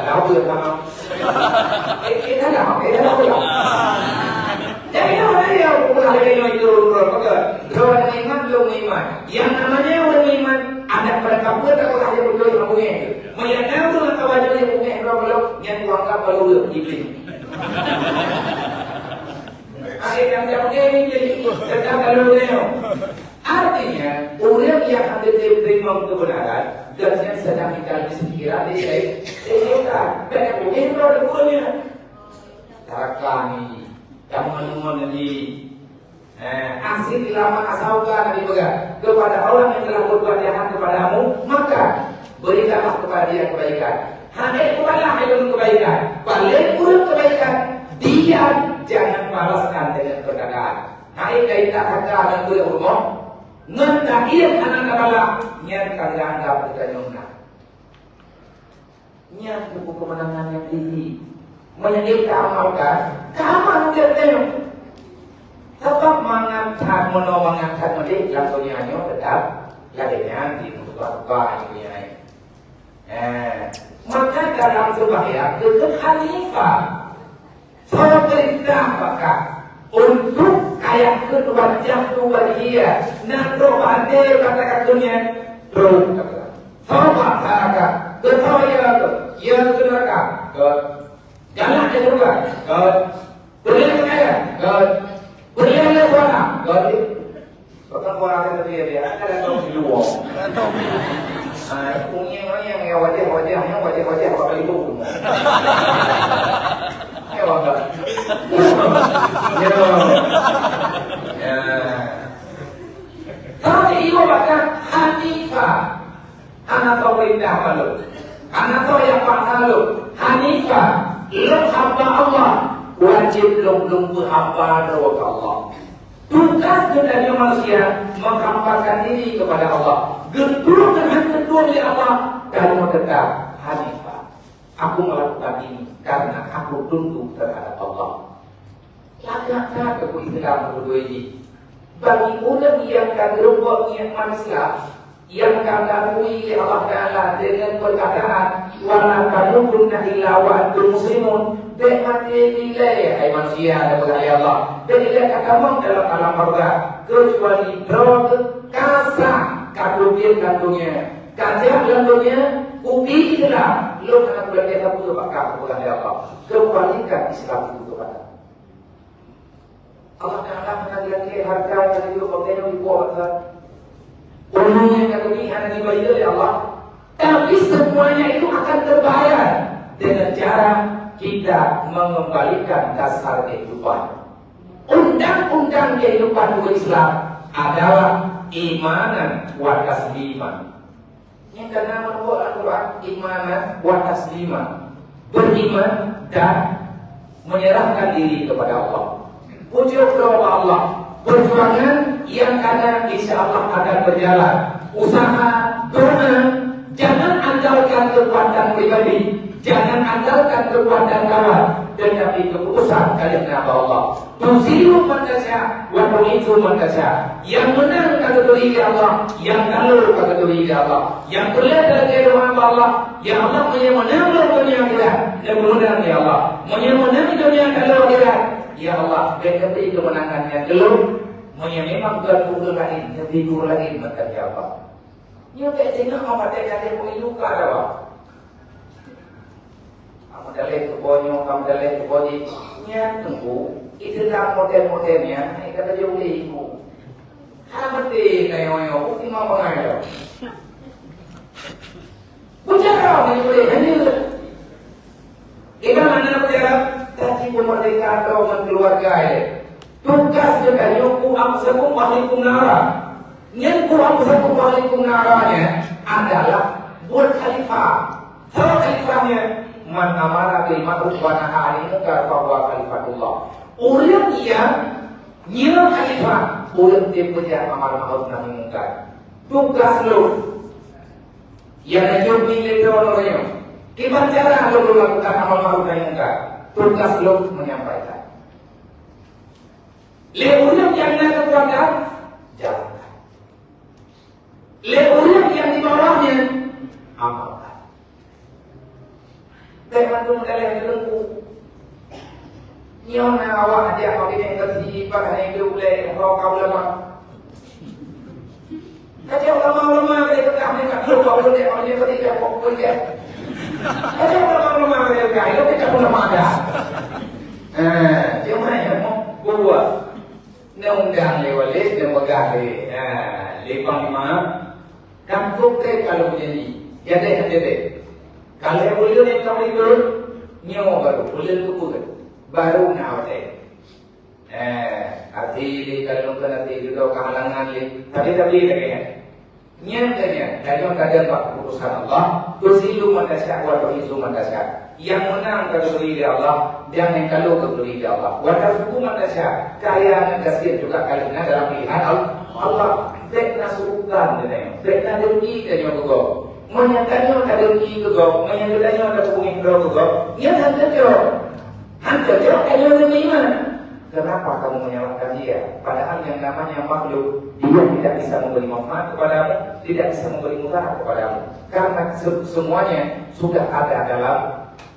Lalu dia sama. Kita dah apa? Jadi orang yang pulang dari itu kalau ada iman belum iman. Yang namanya orang iman ada pada kapur tak boleh betul yang punya. Mayatnya tu nak kawan yang punya kalau yang kuangkap kalau iblis. Ada yang jauh ni jadi tetap kalau dia. Artinya orang yang ada terima kebenaran dan yang sedang dikali sekira dia kan banyak mungkin orang punya tarakani kamu di asing lama asaukan Nabi berkata kepada orang yang telah berbuat jahat kepadamu maka berikanlah kepada dia kebaikan. Hanya kepada ilmu kebaikan, balik pun kebaikan, dia jangan balaskan dengan perkataan. Naik kaitan kata dan berumur, ngendak ia anak kepala, nyan kalian dapat bertanya. Nyan buku kemenangan yang tinggi, menyedihkan amalkan, kapan dia tengok? Tetap mengangkat, mengangkat medik, langsungnya tetap ladanya di muka ini. Maka dalam sembahyang itu khalifah pemerintah maka untuk ayat kedua wajah dia nanto ande katakan dunia terus sama haraka ketawaya yang neraka jangan juga boleh kaya boleh suara bahkan orang yang dia ada tahu dulu punya orang yang wajah apa itu semua. Ya wajah. Ya. Tapi itu bahkan Hanifah. Anak tahu perintah malu. Anak tahu yang malu. Hanifah. Lu hamba Allah. Wajib lu hamba doa Allah. Tugas dari manusia menghambakan diri kepada Allah. Gedung dengan gedung oleh Allah dan tetap Hanifah. Aku melakukan ini karena aku tunduk terhadap Allah. Lagaknya aku Islam berdua ini. Bagi orang yang akan berubah niat manusia, yang akan dakui Allah Taala dengan perkataan wala tamutunna illa wa antum muslimun. Berhati nilai hai manusia dan berkata Allah. Dan nilai katamu dalam alam marga kecuali drog kasar kadungin kantungnya kajah kantungnya ubi Islam lo akan berkata apa bakal berkata Allah kembalikan Islam itu kepada Allah Taala mengajarkan harta yang itu konten di bawah orang yang kelebihan dibayar oleh Allah tapi semuanya itu akan terbayar dengan cara kita mengembalikan dasar kehidupan. Undang-undang kehidupan Islam adalah imanan wa tasliman. Yang kena membuat Al-Quran imanan wa tasliman. Beriman dan menyerahkan diri kepada Allah. Ujuk kepada Allah. Perjuangan yang kadang insya Allah akan berjalan. Usaha, doa, jangan andalkan kekuatan pribadi. Jangan andalkan kekuatan kawan, tetapi keputusan kalian kepada Allah. Tuzilu man tasya wa tu'izu man tasya. Yang menang kategori Allah, yang kalah kategori Allah. Yang boleh dari Allah, yang Allah menang dunia kita dan menang ya Allah. Menang dunia kalau kita, ya Allah, beri kemenangan yang dulu. Memang berkumpul lagi, tidur lagi macam apa? Ia tak tengok apa dia pemilu kada. Dalih ke bonyo, kamu dalih ke bodi, tunggu. Itu dah model-modelnya. Ini kata dia boleh ibu. Hamati kayo, bukti mau pengayo. Bukan kau ni boleh hanya. Kita mana berjalan? Tadi pemerdeka atau keluarga ini. Tugas juga yuku amsakum ahlikum nara. Nyanku amsakum ahlikum naranya adalah buat khalifah. Kalau khalifahnya man amara bil ma'ruf wa nahaa 'anil munkar fa huwa khalifatullah. Orang yang Nya khalifah urang dia punya amar ma'ruf nahi mungkar. Tugas lu yang nyuruh milih orangnya. Gimana cara lu melakukan amal ma'ruf nahi mungkar? Tugas lu menyampaikan. Orang yang nak kekuatan jalankan. Orang yang di bawahnya amalkan. Jangan cuma kalian lembu. Nyon awak aja kau ini kerja pakai itu boleh kau lama. Kacau lama mereka kami tak perlu kau boleh kau ini kerja kau boleh. Kacau lama mereka itu kita pun lama ada. Cuma yang mau buat undang lewat dan pegang lepang lima. Kampung ke kalau begini, ya deh. Kalau boleh ni kau itu nyawa baru boleh tu pun. Baru nak ada. Arti di kalau kita nanti juga kehalangan ni, tapi lagi kan. Nyatanya dari kadang keputusan Allah, tusilu manusia wa tuhisu manusia. Yang menang kalau beri Allah, yang kalau beri Allah. Wa tarfu manusia, kaya dan kasih juga kalinya dalam pilihan Allah. Tekna surukan dia. Tekna demi dia juga. Menyatakan ada demi juga, menyatakan ada pungin juga. Ia hendak dia. Anda jawab ayat bagaimana? Kenapa kamu menyalahkan dia? Padahal yang namanya makhluk, dia tidak bisa memberi manfaat kepadamu, tidak bisa memberi mudarat kepadamu. Karena semuanya sudah ada dalam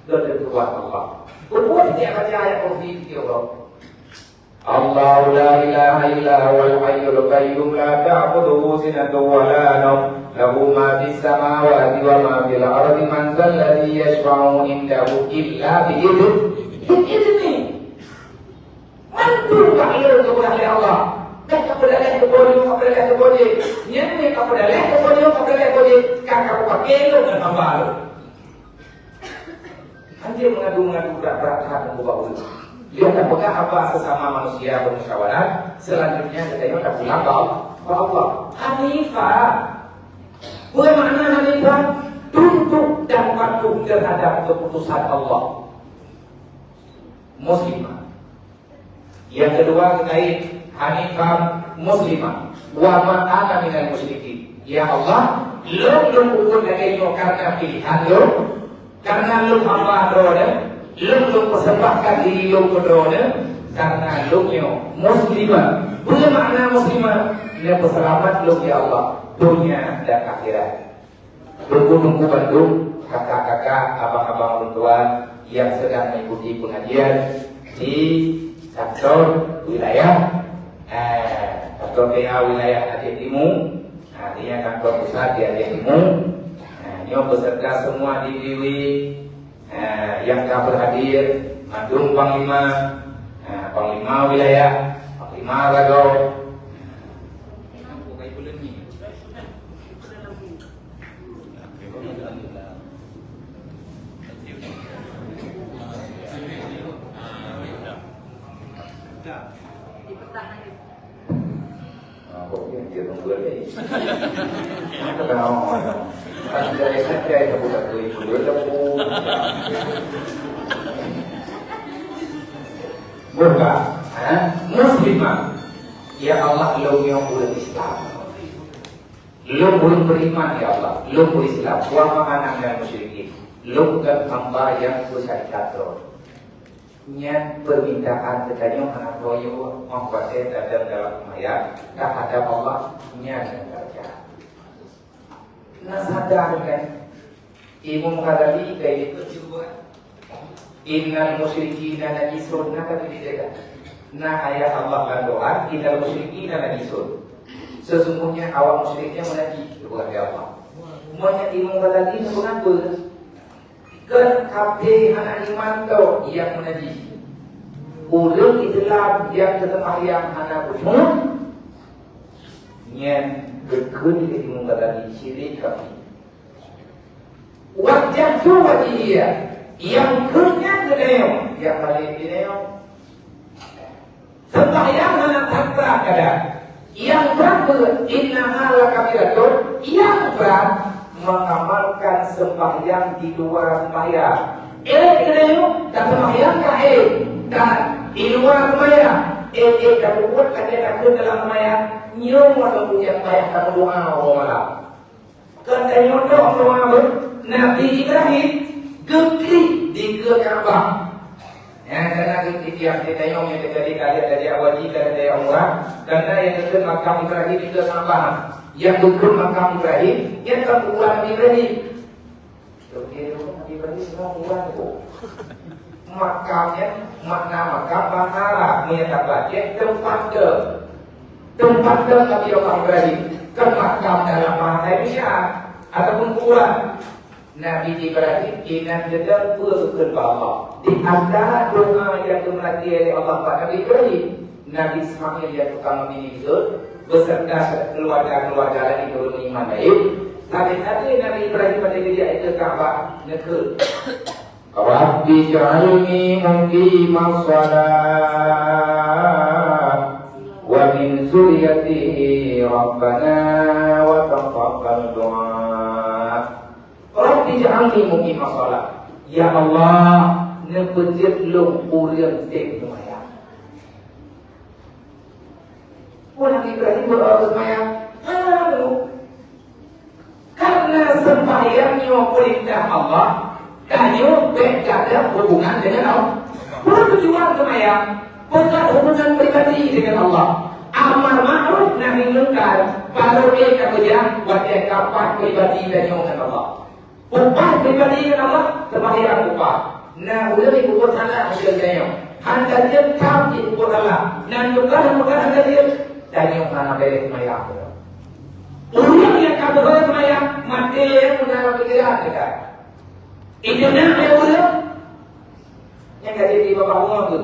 ketentuan Allah. Berbuat dia baca ayat kursi dia Allah. Allahu la ilaha illa huwal hayyul qayyum la ta'khudhuhu sinatun wa la nawm lahu ma fis samawati wa ma fil ardi man dzal ladzi yashfa'u indahu illa bi'idhnihi. Ini mantul kalau kepada Allah. Kakak berdalih kepada Yang kakak berdalih kepada kakak pakai lo dengan tambah lo. Anjir mengadu berat-berat membawa ulang. Dia tak pegang apa sesama manusia bermusyawarah. Selanjutnya kita tak pulang ke Allah. Hanifah. Bukan makna Hanifah tunduk dan patuh terhadap keputusan Allah. Muslimah. Yang kedua terkait Hanifah Muslimah. Wa ma ana minal musyrikin. Ya Allah, lu ukur dari yo karena pilihan lu, karena lu hamba roda, lu persembahkan diri lu ke roda, karena lu Muslimah. Bukan makna Muslimah, dia berselamat lu ya Allah, dunia dan akhirat. Tunggu Bandung, kakak-kakak, abang-abang orang tua yang sedang mengikuti pengajian di kantor wilayah kantor PA wilayah Aceh Timur, artinya kantor pusat di Aceh Timur. Ini beserta semua DPW yang telah berhadir, Madung Panglima, Panglima wilayah, Panglima Ragau. Dia tunggu lagi. Kalau dari saja itu bukan beli lembu. Bukan, Muslimah. Ya Allah, lu yang boleh Islam. Lu boleh beriman ya Allah. Lu boleh Islam. Wa ma'ana minal musyrikin. Lu bukan hamba yang bersyarikat. Nya permintaan katanya anak royo membuatnya dalam ayat terhadap Allah nya yang kerja. Nah sadar kan Imam Ghazali kayak itu juga. Innal musyrikina najisun kata dia. Nah ayat Allah dan doa innal musyrikina najisun. Sesungguhnya awak musyriknya menajis kepada Allah. Semuanya Imam Ghazali itu mengaku kan kabeh anak iman tu yang menajis. Ulun Islam yang sembahyang anak usmun yang berkun di Imam Ghazali syirik kami. Wajah tu wajah yang kurnya kedeo yang paling kedeo sembahyang anak tantra kada yang berapa innaha lakabiratun yang berat mengamalkan sembahyang di luar sembahyang. Kedeo dan sembahyang dan di luar sembahyang. kamu buat kata takut dalam maya nyo atau punya maya kamu doa Allah malam. Katanya doa Nabi Ibrahim gede di Ka'bah. Ya, karena tiap kita yang terjadi dari awal kita dari umrah, karena yang dekat makam Ibrahim itu Ka'bah. Yang dekat makam Ibrahim, yang kebulan Ibrahim. Oke, Nabi Ibrahim semua bulan itu. Makamnya, makna makam bahasa Arab menyatakan tempat ke Nabi Ibrahim ke makam dalam bahasa Indonesia ataupun kuburan. Nabi Ibrahim ingat jeda berkenan Allah. Di antara doa yang dimulai oleh Allah pada Nabi Ibrahim, Nabi Ismail yang tukang ini itu beserta keluarga-keluarga lain itu beriman baik. Tadi Nabi Ibrahim pada dia itu Ka'bah negeri. Rabbi ja'alni muqimas shalah wa min zurriyyati rabbana wa taqabbal du'a. Rabbi ja'alni muqimas shalah. Ya Allah, nepejit lu urang sing semaya. Nabi Ibrahim berdoa semaya. Karena sembahyangnya perintah Allah, kayu ada hubungan dengan Allah. Bertujuan sembahyang, bukan hubungan pribadi dengan Allah. Amar ma'ruf nahi munkar, baru dia kerja buat dia kapan pribadi dengan Allah. Upah pribadi dengan Allah, sembahyang upah. Nah, udah ikut salah hasilnya. Hanya dia kam ikut salah. Dan juga bukan dia dan yang mana dari sembahyang. Orang yang kamu sembahyang mati yang sudah pikiran kita. Itu nak orang yang jadi bapak umum tu.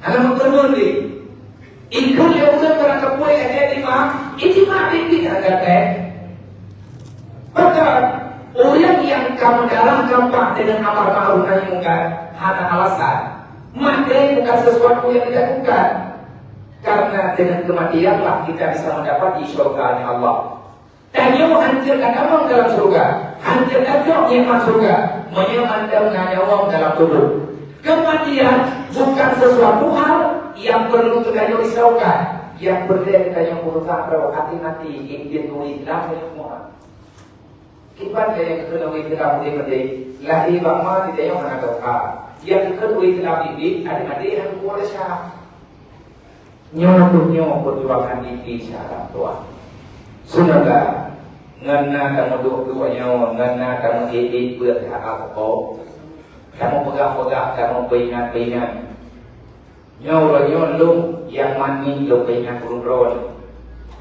Alam berbuat ni. Ikan yang orang orang kapoi ada di mana? Itu mana ini agak teh. Betul. Orang yang kamu dalam kampak dengan amar ma'ruf nahi munkar hanya alasan. Mati bukan sesuatu yang dilakukan. Karena dengan kematianlah kita bisa mendapat di surga Allah. Dan yang menghancurkan orang dalam surga, hancurkan nikmat surga, menyemankan nyawa dalam tubuh. Kematian bukan sesuatu hal yang perlu kita risaukan. Yang berbeda yang berusaha hati-hati ingin tulislah semua. Kibat yang kedua dalam menjadi lahir bapa tidak yang mana doa. Yang kedua dalam ini adik-adik yang kuasa. Nyonya perjuangan ini syarat doa. Sudah ngana kamu dua nyawa, ngana kamu edit buat apa? Kamu pegang-pegang, kamu peingat. Nyawa lu yang mani lu peingat urun-urun.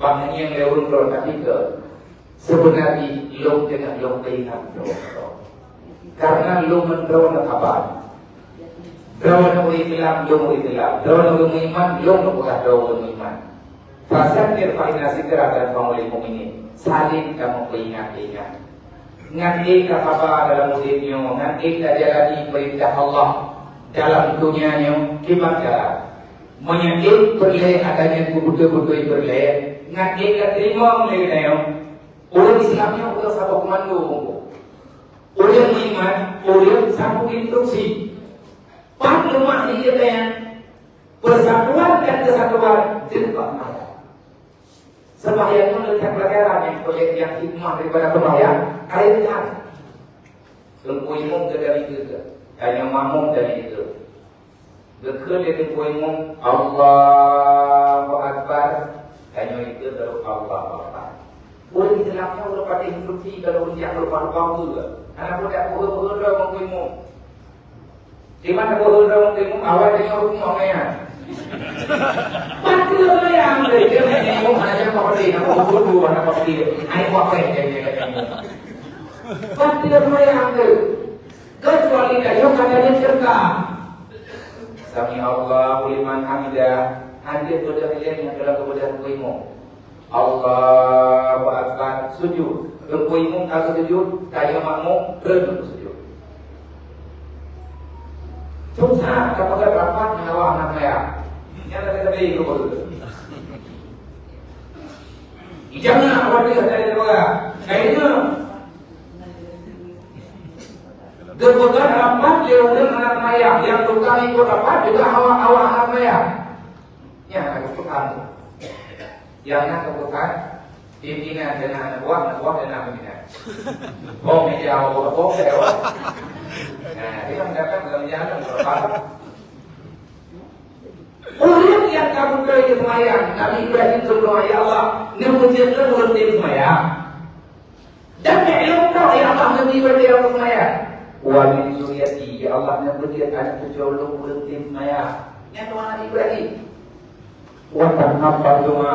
Bangnya yang urun-urun tapi ke sebenarnya lu dengan lu peingat urun-urun. Karena lu menurun apa? Dawan Islam, Islam. Dawan iman, bukan dawan iman. Fasadir fainasi kerajaan pemulih ini. Saling kamu ingat. Nganti kabar dalam musimnya, nganti jalani perintah Allah dalam dunianya. Gimana? Menyakit berleh adanya betul-betul berleh. Nganti terima meleh. Orang Islamnya udah satu komando. Orang iman, orang satu instruksi. Pak rumah dia yang persatuan dan kesatuan tidak ada. Sembahyang itu letak pelajaran yang proyek yang hikmah daripada sembahyang. Kalian lihat, lempu imam dari itu, hanya mamum dari itu. Dekul dia lempu imam Allahu Akbar, hanya itu baru Allahu Akbar. Orang Islamnya udah pada instruksi kalau dia lupa-lupa juga. Anak budak budak lempu imam. Di mana bohong dalam temu awal dengan hukum awalnya. Pasti lo yang ada dia temu hanya properti, aku dulu anak properti, aku apa yang dia pasti lo yang ada. Kecuali kayu katanya cerita. Sami Allah liman hamidah. Hadir pada kalian yang dalam kemudahan kuimu. Allahu Akbar sujud. Kuimu tak sujud, kayu makmum bersujud. Susah, kapag rapat mengawa anak saya. Yang lebih dulu. Jangan awal dia dari negara. Kayaknya Kebetulan rapat dia udah anak maya, yang tukang ikut rapat juga awak anak maya. Ya, kebutuhan. Yang nak kebutuhan pimpinan dan anak buah dan anak pimpinan. Oh, media awak sewa. Nah, dia mendapat dalam jalan berapa? Orang yang kabur dari semayang, Nabi Ibrahim berdoa, ya Allah, ngemujikan mulut dia semayang. Dan ilmu kau, ya Allah, Nabi Ibrahim semayang. Wa min zuriyati, ya Allah, ngemujikan anak terjolong mulut dia semayang. Yang doa Nabi Ibrahim. Wa tanhabbal doa,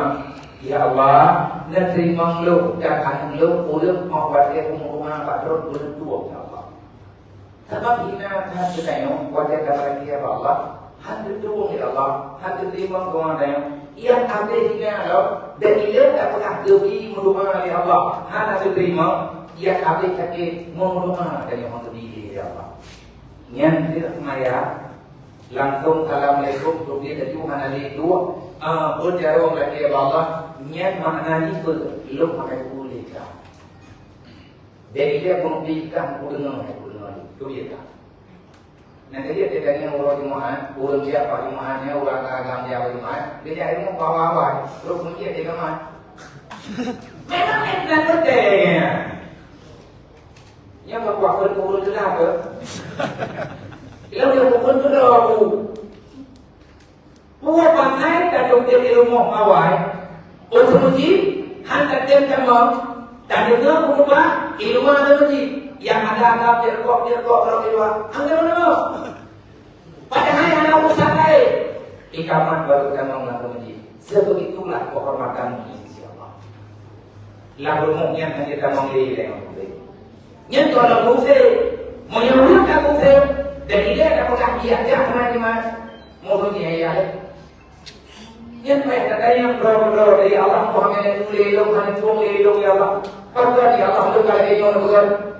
ya Allah, nerima lu dan anak lu, mulut mau buat dia rumah patron mulut tua, ya Allah. Sebab hina kan kita yang wajah kata dia, ya Allah. Hadir doa ya Allah, hadir terima doa dan yang ada hingga Allah dan ia tak pernah pergi mendoa ya Allah. Hanya terima yang ada kaki mendoa dari orang terdiri ya Allah. Yang tidak maya langsung assalamualaikum untuk dia dari Tuhan Ali dua berjarong lagi ya Allah. Yang maknanya belum pakai boleh kah? Dan dia memberikan dengar itu dia kah? Nanti dia tanya orang Jumaat, orang siapa Jumaatnya, orang agama siapa Jumaat, dia cari mau bawa terus mungkin dia kemana? Memang itu pentingnya. Yang berbuat berkurang itu apa? Yang berkurang itu apa? Buat pakai dan dokter ilmu awal, untuk uji, hantar dia cemong, dan juga berubah ilmu ada uji. Yang ada dia kok kalau dia angkat mana? Padahal anak usaha lain. Ikaman baru kan melakukan uji. Sebegitulah kehormatan insya Allah. Lalu mungkin kita mengelih dengan boleh. Yang kalau boleh, menyuruhkan boleh, dan dia ada pengkajian dia mana mulutnya ya. Yang baik ada yang berdoa dari Allah Muhammad yang lelong ya Allah. Pada dia Allah untuk kalian yang berdoa.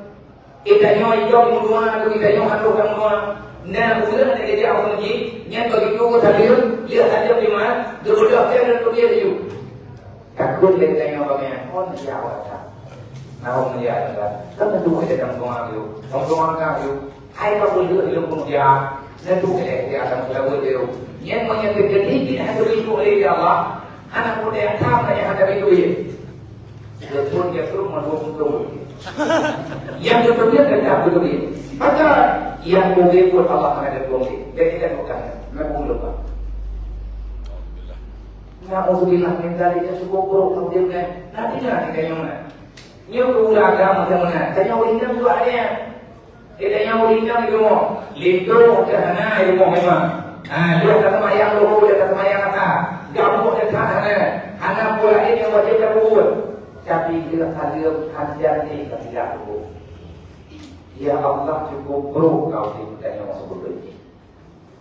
Kita nyoy jom mudua tu kita nyoy hantu kan mudua. Nah, udah ada kerja apa lagi? Yang begitu hadir, dia hadir di mana? Dulu dia ada tu dia tu. Takut dia tanya apa ni? Oh, dia awak tak. Nah, orang dia ada. Kan tu kita dalam doa tu. Dalam doa kan tu. Hai apa boleh hidup pun dia. Dan tu dia akan selalu dia. Yang mana terjadi kita ada itu oleh Allah. Anak muda yang sama yang ada itu dia. Betul dia tu mahu yang berbeda tetap berbeda. Maka yang boleh pun Allah akan ada boleh. Dan kita bukan memang lupa. Alhamdulillah minta dia cukup buruk kemudian nanti kita yang mana? Yang beragama macam mana? Tanya orang juga ada. Tanya orang itu mau lido kerana ilmu memang. Dia kata mayang loh, dia kata mayang apa? Gampang dia kata anak pula ini yang wajib terbuat. Tapi dia hadir ni tidak cukup. Ya Allah cukup bro kau tidak yang masuk berbeda.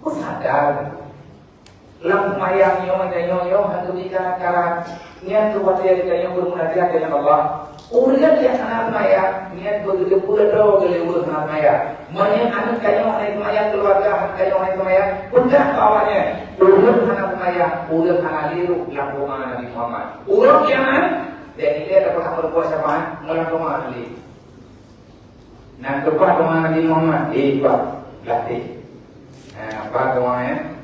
Kau sadar? Lam mayang yang hantu jika karat niat buat dia yang bermunajat dengan Allah. Kemudian dia anak maya niat begitu pula doa gelebur anak maya. Mana anak kayu anak maya keluarga kayu anak maya pundak bawahnya. Urut anak maya, urut anak liru lampung Nabi Muhammad. Urut kiamat. Dan dia ada pernah berpuasa apa? Mulai doa Nabi. Nah, kepada doa Nabi Muhammad, ibad latih. Apa doanya?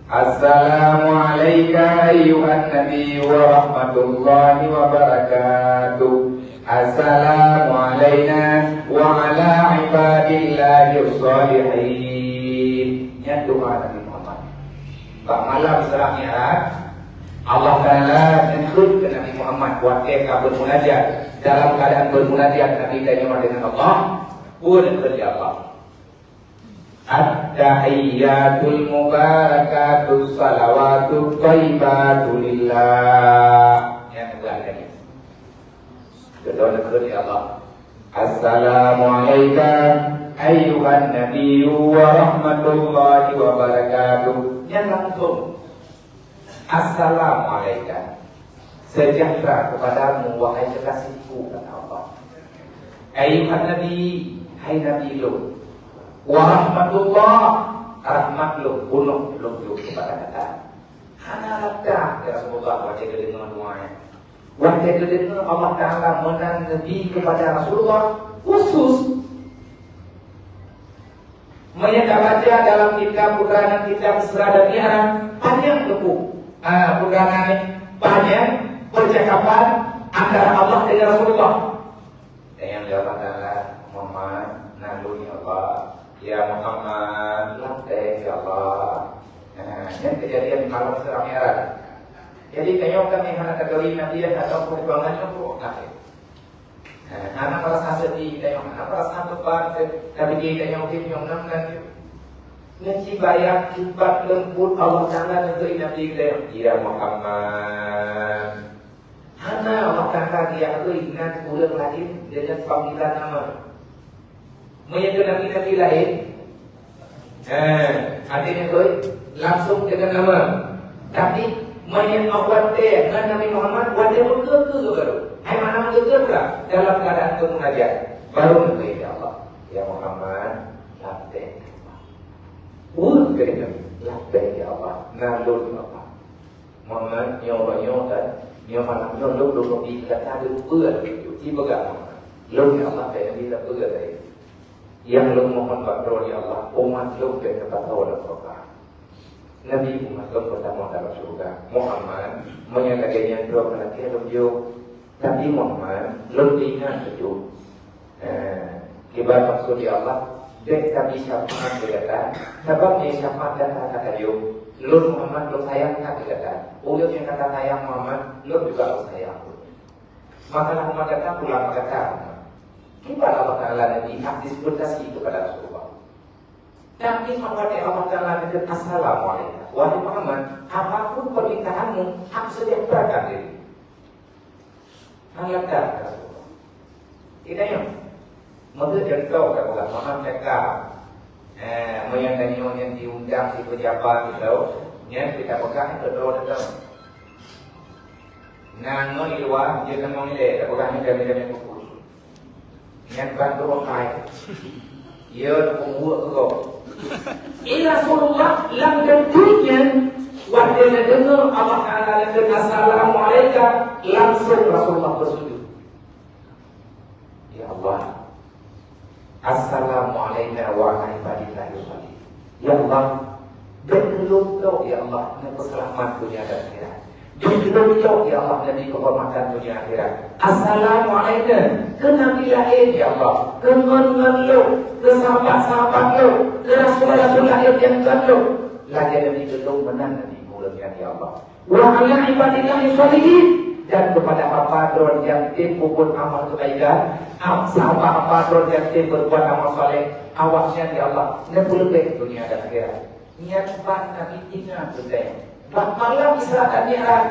Assalamualaikum ayuhan Nabi wa rahmatullahi wa barakatuh. Assalamualaikum wa ala ibadillahi shalihin. Yang doa Nabi Muhammad. Pak malam setelah Mi'raj, Allah Ta'ala menyebut ke Nabi Muhammad buat mereka bermunajat. Dalam keadaan bermunajat Nabi tanya dengan Allah pun kerja Allah. At-tahiyyatul mubarakatus salawatut thayyibatu lillah. Yang kedua lagi. Kedua kerja Allah. Assalamualaikum ayyuhan nabiyyu wa rahmatullahi wa barakatuh. Yang langsung Assalamualaikum, sejahtera kepadamu wahai kekasihku kata Allah. Ayuhan Nabi, hai Nabi lu, wa rahmatullah, rahmat lu, bunuh lu kepada kita. Hana rabda, ya Rasulullah, wajah kedengar doanya. Wajah kedengar Allah Ta'ala menang Nabi kepada Rasulullah khusus. Mereka baca dalam kitab Putaran kitab Isra dan Mi'raj panjang buku. Putaran ini panjang percakapan antara Allah dengan Rasulullah. Dan yang Allah Taala Muhammad naluri Allah, ya Muhammad lantai ya Allah. Yang kejadian malam Isra Mi'raj. Jadi kayo kami hana kategori Nabi atau perkembangannya kok kafir. Anak merasa sedih, anak merasa beban, tapi dia yang mungkin yang menangkan nanti bayar kibat lembut Allah Taala negeri Nabi kita. Ya Muhammad, hana Allah Taala dia ingat bulan lain dengan panggilan nama. Menyebut Nabi lain, artinya tu langsung dengan nama. Tapi menyebut wadah dengan Nabi Muhammad wadah berkeke baru. Hai mana betul tak dalam keadaan kemunajat baru nanti ya Allah ya Muhammad latih kerana latih ya Allah nalur ya Allah Muhammad nyoba kan nyoba lu kata ada berat itu tiba gak lu ya Allah kayak ni tak berat tadi yang lu mohon berdoa ya Allah umat lu kena tahu dah apa Nabi Muhammad pertama dalam surga Muhammad menyatakan yang dua perhatian lu tapi Muhammad lebih ingat itu kibar maksud ya Allah dek kami syafaat berkata sebab ni syafaat dan kata you lu Muhammad lu sayang kata ulun yang kata sayang Muhammad lu juga lu sayang maka Muhammad kata pulang kata kibar Allah Ta'ala Nabi disebut kasih kepada Rasulullah tapi Muhammad Allah Ta'ala Nabi assalamualaikum wahai Muhammad apapun permintaanmu aku sedia berangkat diri Angkat Rasulullah. Ini yang maka contoh kalau Muhammad cakap, menyangkani yang diundang di pejabat itu, yang kita pegang itu terus terus. Nang ni luar dia nak mengelak, tak pegang ni dia pukul. Yang bantu orang ia pembuat kau. Rasulullah lam tentunya waktu dia dengar Allah Taala dan assalamualaikum langsung Rasulullah bersujud. Ya Allah, assalamualaikum warahmatullahi wabarakatuh. Ya Allah, belum tahu ya Allah nak selamat dunia dan akhirat. Belum tahu ya Allah Nabi kehormatan dunia akhirat. Assalamualaikum ke Nabi lain ya Allah, ke mengeluh, ke sahabat-sahabat lu, ke Rasulullah yang lalu. Lagi Nabi belum menang Nabi mulanya ya Allah. Wa ala ibadillahi sholihin dan kepada apa-apa yang timpu pun amal kebaikan, apa-apa yang timpu berbuat amal soleh, awaknya ya Allah, nak lebih dunia dan akhirat. Niat ban Nabi ingat betul. Bak malam Isra dan Mi'raj,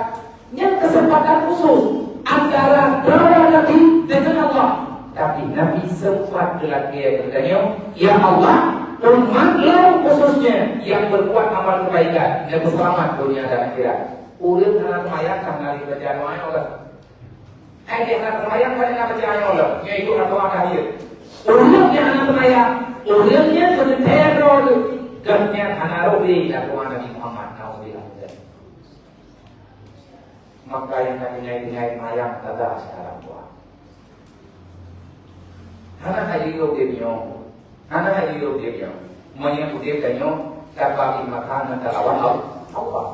yang kesempatan khusus antara doa Nabi dengan Allah. Tapi Nabi sempat lagi bertanya, ya Allah, umatlah khususnya yang berbuat amal kebaikan dan selamat dunia dan akhirat. Urut anak mayang kali berjalan Allah. Dia anak mayang kali nak berjalan Allah. Yaitu atau akhir. Urutnya anak mayang, urutnya terteror. Kerana anak robi atau Nabi Muhammad Naudzubillah. Maka yang naik mayang ada sekarang buat. Anak hidup dia anak hidup dia menyebut dia kanyo dapat dimakan lawan Allah.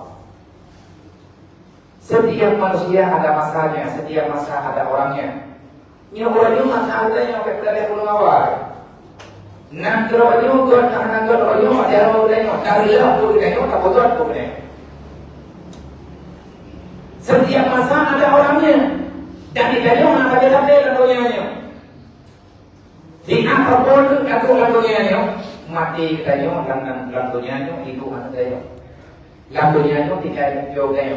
Setiap manusia ada masanya, setiap masa ada orangnya. Yang orangnya masa ada yang kepada belum awal. Nak orangnya buat anak orangnya ada orangnya dari lah tu kanyo tak betul tu ni. Setiap masa ada orangnya dan di kanyo ada sampai orangnya. Di apapun atau lagunya mati kayo lagunya hidup anak kayo lagunya tidak jauh kayo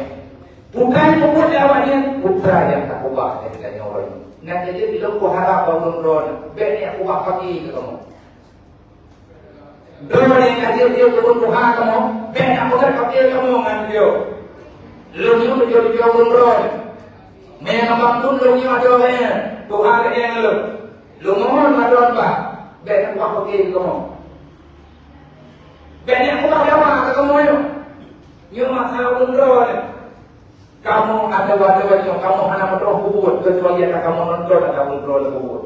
bukan pemuda awalnya putra yang tak ubah dari kayo orang nanti jadi bila ku harap bangun ron beni aku ubah pagi ke kamu dua yang kacil dia turun tuhan kamu beni aku kan kacil kamu ngan dia lu ni dia bangun ron memang bangun lu ni ada orang tuhan yang lu mohon madon ba ben aku pergi kamu ben aku tak jawab ke kamu yo masalah umroh kamu ada wajib kamu anak umroh kubur kecuali ada kamu nonton ada umroh kubur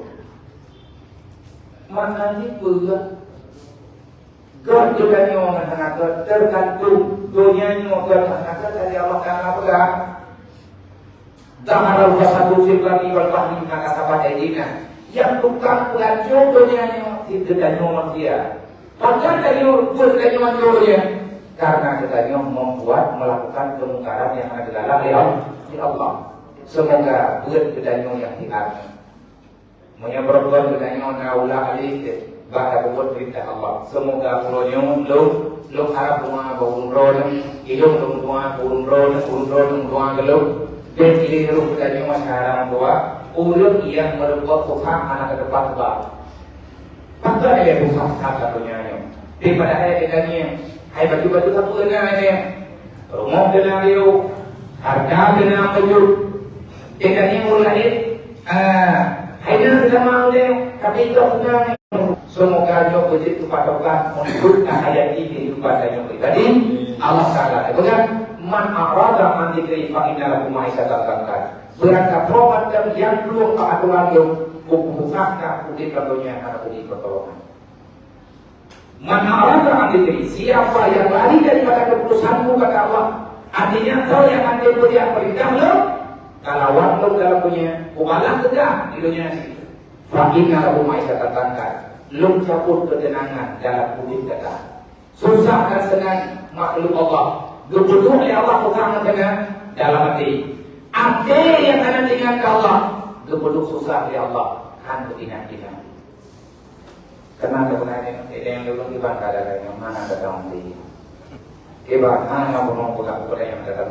mana ni pula God juga nyo nga tergantung dunia nyo God nga dari Allah Taala pegang. Dahar satu lagi wal bahri kasabat dina. Yang tukang pelacur dunia nyo tidak nyo dia. Padahal dari buat dari manusia karena kita membuat melakukan kemungkaran yang ada dalam di Allah. Semoga buat kedanyo yang diarti. Menyebabkan kedanyo naula alik bakal buat perintah Allah. Semoga ulonyo lo harap rumah bangun roda, ilung rumah bangun roda gelap. Dan keliru kedanyo masyarakat bahwa ulun yang merubah Tuhan anak ke depan bah. Pasal dia bukan kata punya daripada ayat kedanyo. Hai baju-baju satu enaknya, rumah kena biru, harga kena baju. Ikannya mulai, hai dah sudah mau deh, tapi itu punya. Semoga jauh begitu patokan untuk ayat ini kepada yang pribadi. Allah Taala. Bukan man arada man dikri fa'inna lakum ma'isatan dangkan. Berangkat promat dan yang belum aturan yang bukan kudik kadonya anak kudik pertolongan. Man arada man dikri, siapa yang lari daripada keputusanmu kata Allah, artinya kau yang akan beriak perintah lo, kalau waktu dalam punya kumalah tegak di dunia ini. Fa'inna lakum ma'isatan dangkan. Lu cabut ketenangan dalam kudik kata. Susah dan senang makhluk Allah. Duduk oleh Allah Tuhan dengan dalam hati. Ada yang akan ingat ke Allah. Duduk susah oleh Allah kan ingat kita. Kenapa sebenarnya ada yang dulu di bangka ada yang mana ada dalam di. Ibarat mana mau pulang kepada yang ada.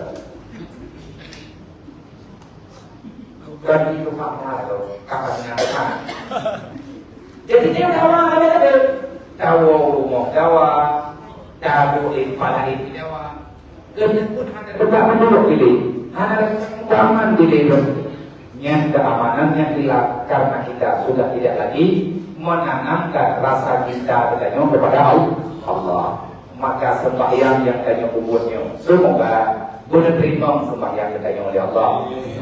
Dan itu fakta loh. Kapannya Tuhan. Jadi dia dawa ada dawa rumah dawa dawa palahin dawa. Kemudian pun ada beberapa dulu pilih, ada taman pilih yang keamanan yang hilang karena kita sudah tidak lagi menanamkan rasa cinta kepada Allah. Maka sembahyang yang tanya kuburnya semoga boleh terima sembahyang yang tanya oleh Allah,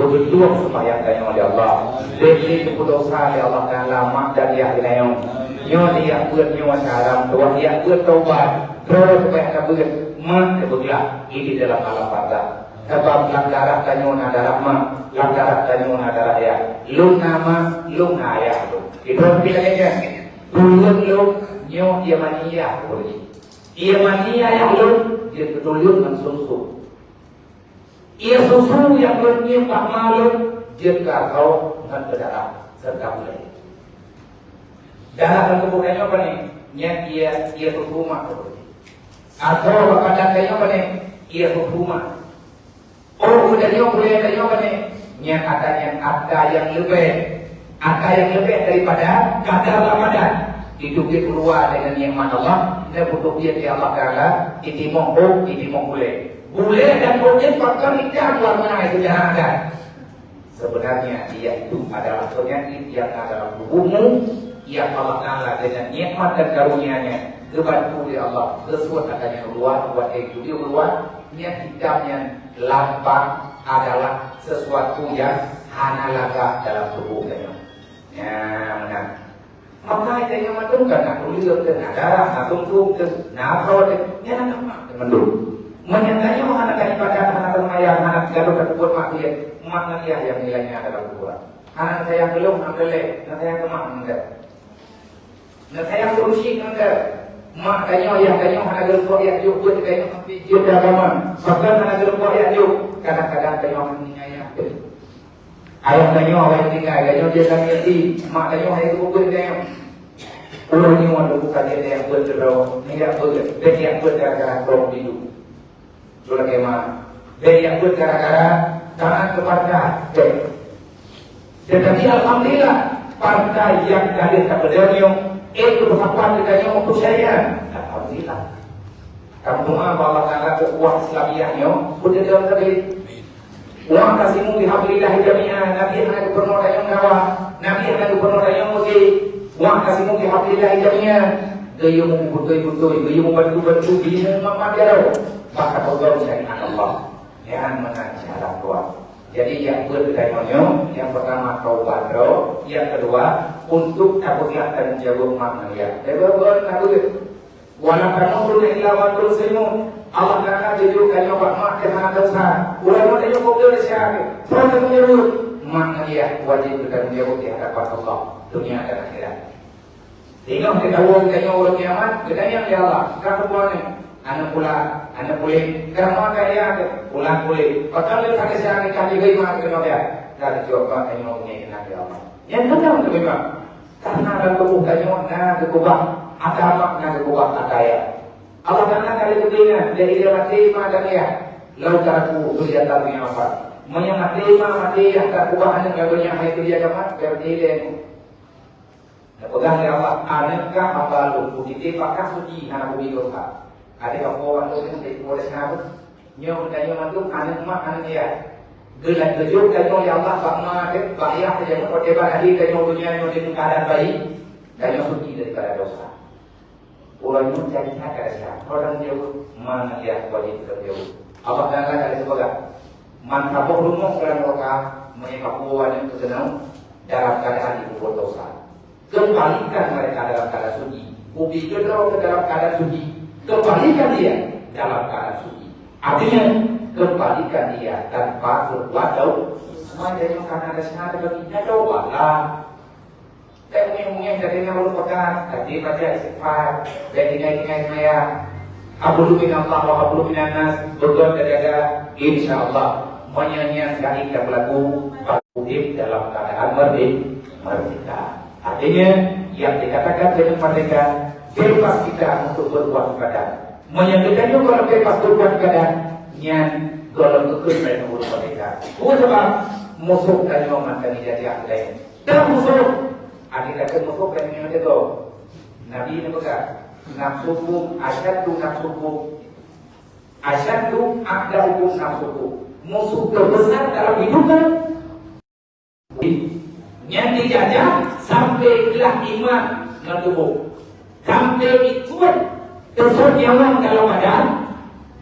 berdua sembahyang tanya oleh Allah. Jadi keputusan oleh Allah Taala mak dan dia kenayong nyo dia buat nyo salam doa dia buat taubat terus supaya ada buat mak kebetulan ini dalam alam barzah. Sebab langgarak tanyo na darahma, langgarak tanyo na darah ya. Lu nama, lu ngaya tu. Itu bilangnya dulun lu nyo dia mania boleh. Ia mania yang lu dia ketulun dan susu. Ia susu yang lu nyimak malu jika kau dengan berdarah serta mulai. Darah dan kebukannya apa nih? Ia berhubungan atau pada kayaknya apa nih? Ia berhubungan. Oh udah dia boleh kayaknya apa nih? Ada yang lebih daripada kadar Ramadan. Hidup dia keluar dengan nikmat Allah. Dia butuh dia di Allah Taala. Itimong boleh. Boleh dan boleh bahkan tidak luar mana itu jangan ada. Sebenarnya dia itu adalah penyakit yang ada dalam tubuhmu yang Allah Taala dengan nikmat dan karunia-Nya kebantu oleh Allah. Sesuatu akan keluar buat itu dia keluar. Yang hitamnya lambang adalah sesuatu yang hana laga dalam tubuhnya. Ya benar. Maka itu yang menentukan nak kuliah dengan darah, nak tunggu ke, nak rawat, ya nak mak mendung. Menyangkanya anak ibadah, anak termayang, anak gaduh terbuat mati, makna dia yang nilainya adalah kurang. Anak saya belum ambilnya, anak saya kemak enggak. Anak saya berusia enggak. Mak kanya yang kanya anak gerbok yang juk buat kanya dia agama. Bahkan anak gerbok yang juk kadang-kadang kanya menyayang. Ayah kanya orang tinggal, kanya dia kami di mak kanya yang buat kanya. Orang ni orang bukan dia yang buat terlalu, tidak buat, dia yang buat gara-gara orang hidup. Sudah kemana? Dia yang buat gara-gara taat kepada dia. Tetapi alhamdulillah partai yang dari kepada itu berhadapan dengan untuk saya. Alhamdulillah. Kamu doa Allah Taala kekuatan Islamiyahnya, sudah dalam tadi. Wa kasimu bihablillah jami'an. Nabi anak gubernur yang gawa, Nabi anak gubernur yang mugi. Wa kasimu bihablillah jami'an. Gaya betul-betul, gaya bantu-bantu di mana dia. Maka Allah syariat Allah yang mengajar kuat. Jadi yang berdayanya, yang pertama taubat roh, yang kedua untuk kabulkan dan jawab makna ya. Tebal takut. Wala tamuruna illa wa antum muslimun. Allah Taala jadi kayu mak kena dosa. Ulama dia kobel siapa? Orang menyebut mak dia wajib bertanggung jawab di hadapan Allah dunia dan akhirat. Tengok kita tahu kayu orang kiamat, katanya ya Allah, kata puan anak pulih, kerana kaya pulang pulih. Pasal dia kata siapa kali gay mak kena dia. Kata jawab kayu punya kena dia Allah. Yang betul tu memang. Karena ada kebukannya na kekubah agama na kekubah akaya. Allah Taala kali ketinggalan dari dia mati pada dia. Lau taraku berjata punya apa? Menyamati mati yang tak kubahan yang lagunya hai dia jamat berarti dia. Pegang ya Allah, anakah apa lu? Kita pakai suci anak bumi dosa. Ada kawan tu yang tidak boleh senang. Nyawa tanya mantu anak mak anak dia. Gelar tujuh tanya ya Allah pak mak bayar saja kalau dia bagi tanya dunia yang di keadaan baik tanya suci daripada dosa. Orang itu jadi kata orang dia mana dia wajib terjauh. Apa kata kali sebagai mantap rumah orang mereka menyebabkan yang terkenal dalam keadaan ibu berdosa. Kembalikan mereka dalam keadaan suci. Ubi kedua ke dalam keadaan suci. Kembalikan dia dalam keadaan suci. Artinya kembalikan dia tanpa berbuat dosa. Semua jadi karena ada senada bagi dia cobalah. Tapi mungkin jadinya merupakan tadi baca istighfar, tinggal saya. Abdul bin Allah wa Abdul bin Anas berdoa terjaga insya Allah menyanyian kali yang berlaku hidup dalam keadaan merdeka. Artinya yang dikatakan dengan merdeka bebas kita untuk berbuat ibadah. Menyatakan juga bebas berbuat ibadah yang golong kekut mereka urus merdeka. Bukan sebab musuh dan memantan jadi yang lain. Dan musuh adik kata musuh dan yang itu Nabi ini berkata nafsukum asyaddu nafsukum asyaddu a'daukum nafsukum. Musuh terbesar dalam hidupnya yang dijajah sampai gelah iman mentubuh, sampai ikut kesenyaman dalam badan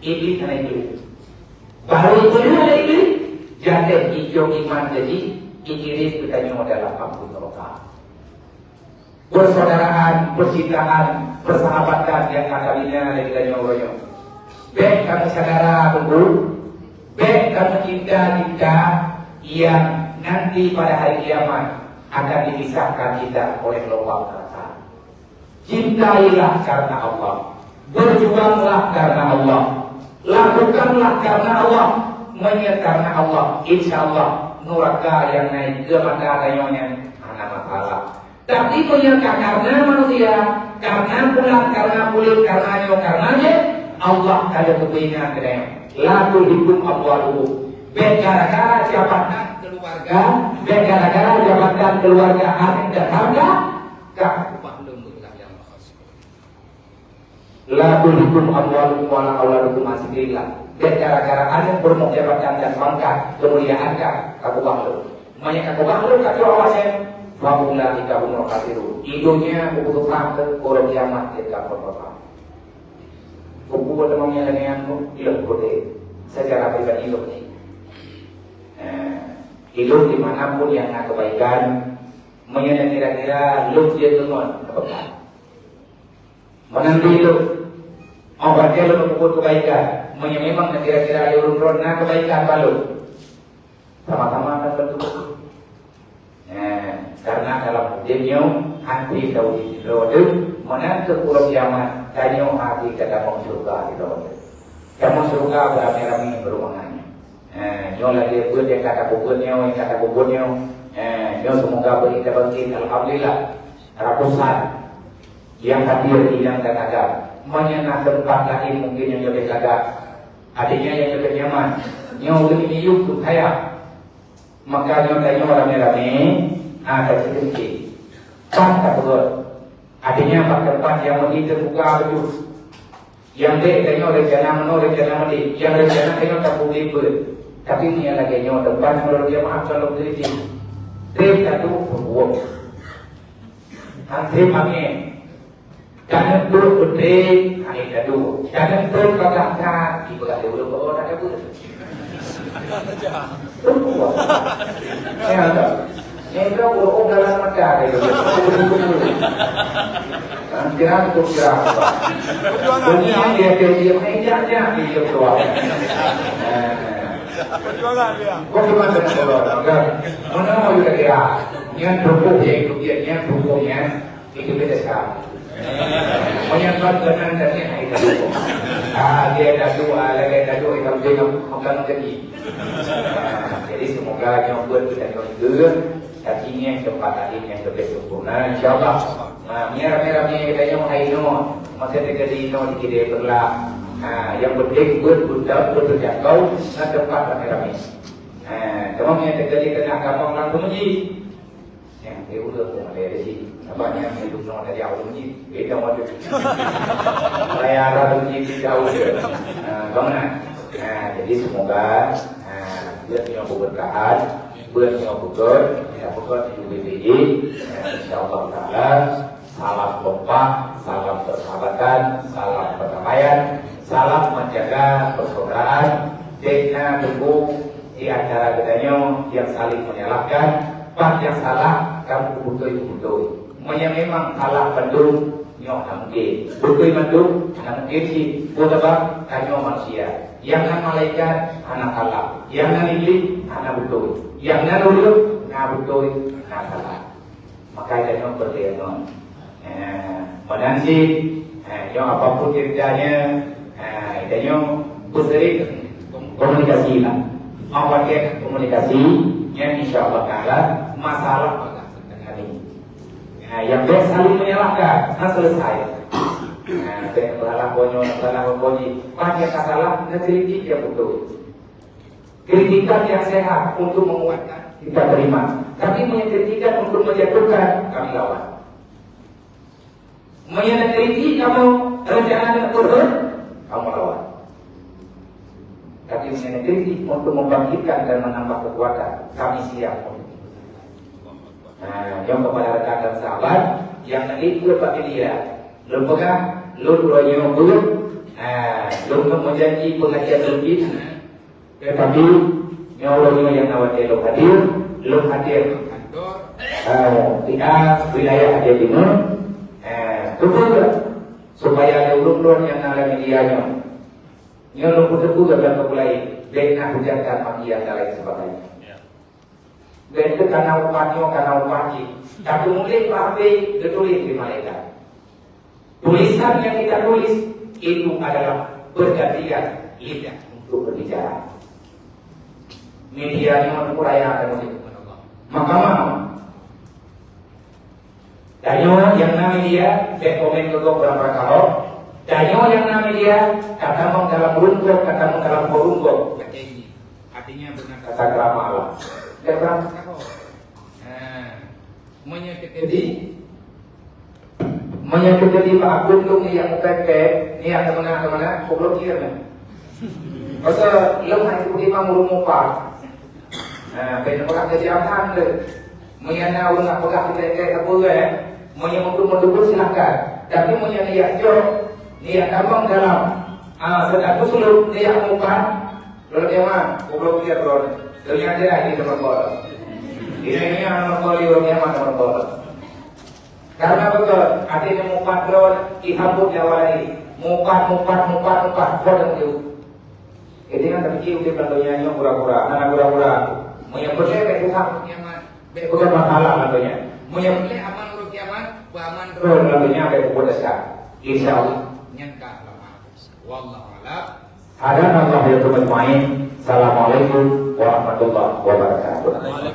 iblis karena itu. Baru itu ada iblis jadi hijau iman jadi iblis bertanya dalam kampung neraka. Persaudaraan, percintaan, persahabatan yang kalinya lagi tanya orang. Baik kami saudara berdua, baik kami cinta yang nanti pada hari kiamat akan dipisahkan kita oleh lubang neraka. Cintailah karena Allah, berjuanglah karena Allah, lakukanlah karena Allah, menyerah karena Allah. Insya Allah neraka yang naik ke mata kayunya anak masalah. Tapi menyerah karena manusia, karena pulang, karena kulit, karenanya Allah ada kebaikan kedai. Lalu hidup Allah gara-gara jabatan keluarga, gara-gara jabatan keluarga anak dan harga, kah belum yang maksud. Lalu hidup Allah masih bilang, gara-gara anak bermuk jabatan dan pangkat kemuliaan kah aku bahlul. Banyak aku bahlul kata awasnya. Wabunglah ika umur kasiru. Idonya untuk sampai orang kiamat dia tak berapa. Kumpul temannya dengan hidup kode. Secara pribadi hidup ni. Hidup dimanapun yang nak kebaikan, mengenai kira-kira hidup dia teman kebaikan. Menanti hidup, orang dia hidup kumpul kebaikan, memang kira-kira hidup nak kebaikan balu. Sama-sama akan bentuk. Karena dalam dunia hati tahu di roda menantu kurang kiamat tanya hati kata mau surga di roda. Kamu surga beramai-ramai berumangannya. Nyolah dia buat yang kata buburnya, yang kata buburnya. Nyolah semoga beri bangkit. Alhamdulillah ratusan yang hadir yang kata menyenang tempat lain mungkin yang lebih kata adiknya yang lebih nyaman. Nyolah lebih yuk tu kaya. Maka nyolah ramai-ramai. Ada sedikit tak betul. Artinya tempat yang lebih terbuka betul. Yang dek tengok rencana mandi. Yang rencana tengok tak boleh ber. Tapi ni lagi nyawa tempat kalau dia maaf kalau beri sini. Dek satu berbuat. Antri kami. Jangan turut berdek. Ini satu. Jangan turut kata ibu kata dulu bawa tak ada ber. Berbuat. Ya tak. Nyeka urok dalam mata itu. Kira itu kira apa? Dunia dia mejanya dia keluar. Perjuangan dia. Kau gimana kalau mana mau juga kira? Nyan berpuk itu dia nyan berpuknya itu beda sekali. Menyangkut dengan dan itu. Dia dah dua, lagi dah dua itu dia makan jadi. Jadi semoga yang buat kita juga kakinya yang cepat tadi yang lebih sempurna insyaallah. Merah-merah ni kita yang haino masa terjadi no dikira berlah. Yang penting buat terjangkau dan tempat merah ni. Cuma yang terjadi kena kapal langsung ni. Yang dia udah pun ada di sini. Apa yang hidup no dari awal ni, kita mau tu. Saya ada di jauh. Bagaimana? Jadi semoga dia punya keberkahan, punya pukul, pukul di UBPI, insyaallah taala salam kompak, salam persahabatan, salam perdamaian, salam menjaga persaudaraan, jangan tunggu di antara bedanya yang saling menyalahkan, pak yang salah kamu betul. Yang memang salah pendung nyok namge, betul mandung namge si, bodabak kanyo manusia. Yang nan malaikat anak Allah, yang nan iblis anak betul, yang nan ulul anak betul, anak salah. Maka jangan berlebihan. Menansi, yang apapun kerjanya, jangan berseri komunikasi lah. Pakai komunikasi, yang insyaallah taala masalah dengan ini. Yang biasa saling menyalahkan, selesai. Berhalang konyol, berhalang konyi. Banyak masalah, kritik yang betul. Kritikan yang sehat untuk menguatkan kita terima. Tapi kritikan untuk menjatuhkan kami lawan. Kritik kamu rencana turun, kamu lawan. Tapi kritik untuk membangkitkan dan menambah kekuatan, kami siap. Yang kepada rekan dan sahabat yang nanti itu bagi dia. Lembaga lu royo guru lu menjanji pengajian lebih tetapi nyawa yang nawati lu hadir kantor wilayah Aceh Timur tunggu supaya lu yang nalami dianya lu juga dan mulai dengan hujankan makian dan lain sebagainya. Dan itu karena upati tapi mungkin pakai ditulis di malaikat. Tulisan yang kita tulis itu adalah pergantian lidah untuk berbicara. Media yang memperaya dan mahkamah. Danyo yang nama dia komen ke beberapa kalau. Danyo yang nama dia kata dalam rungkok, kata dalam rungkok. Artinya benar kata kerama Allah. Kerama kau. Menyakiti Pak Gunung yang pepek, ni yang kemana, kau kira ni. Pasal lemah itu dia mahu rumah. Kena pegang jadi aman le. Menyana orang nak pegang kita apa menyana untuk mendukung silakan. Tapi menyana yang jauh, ni yang abang dalam. Sedang usul dia yang umpan. Lalu dia mah, kau kira kau. Ternyata dia lagi teman bola. Ini yang nomor orang yang mana nomor bola. Karena betul, artinya mumpat drone, ihambut Jawa lagi. Mumpat, bodoh itu. Jadi kan terkiki udah bantunya nyok pura-pura, anak pura-pura. Menyebutnya kayak susah, bukan masalah bantunya. Menyebutnya aman urut kiaman, aman drone bantunya kayak buku dasar. Insya Allah. Nyangka lama. Wallahualam. Ada Allah yang bermain. Assalamualaikum warahmatullahi wabarakatuh.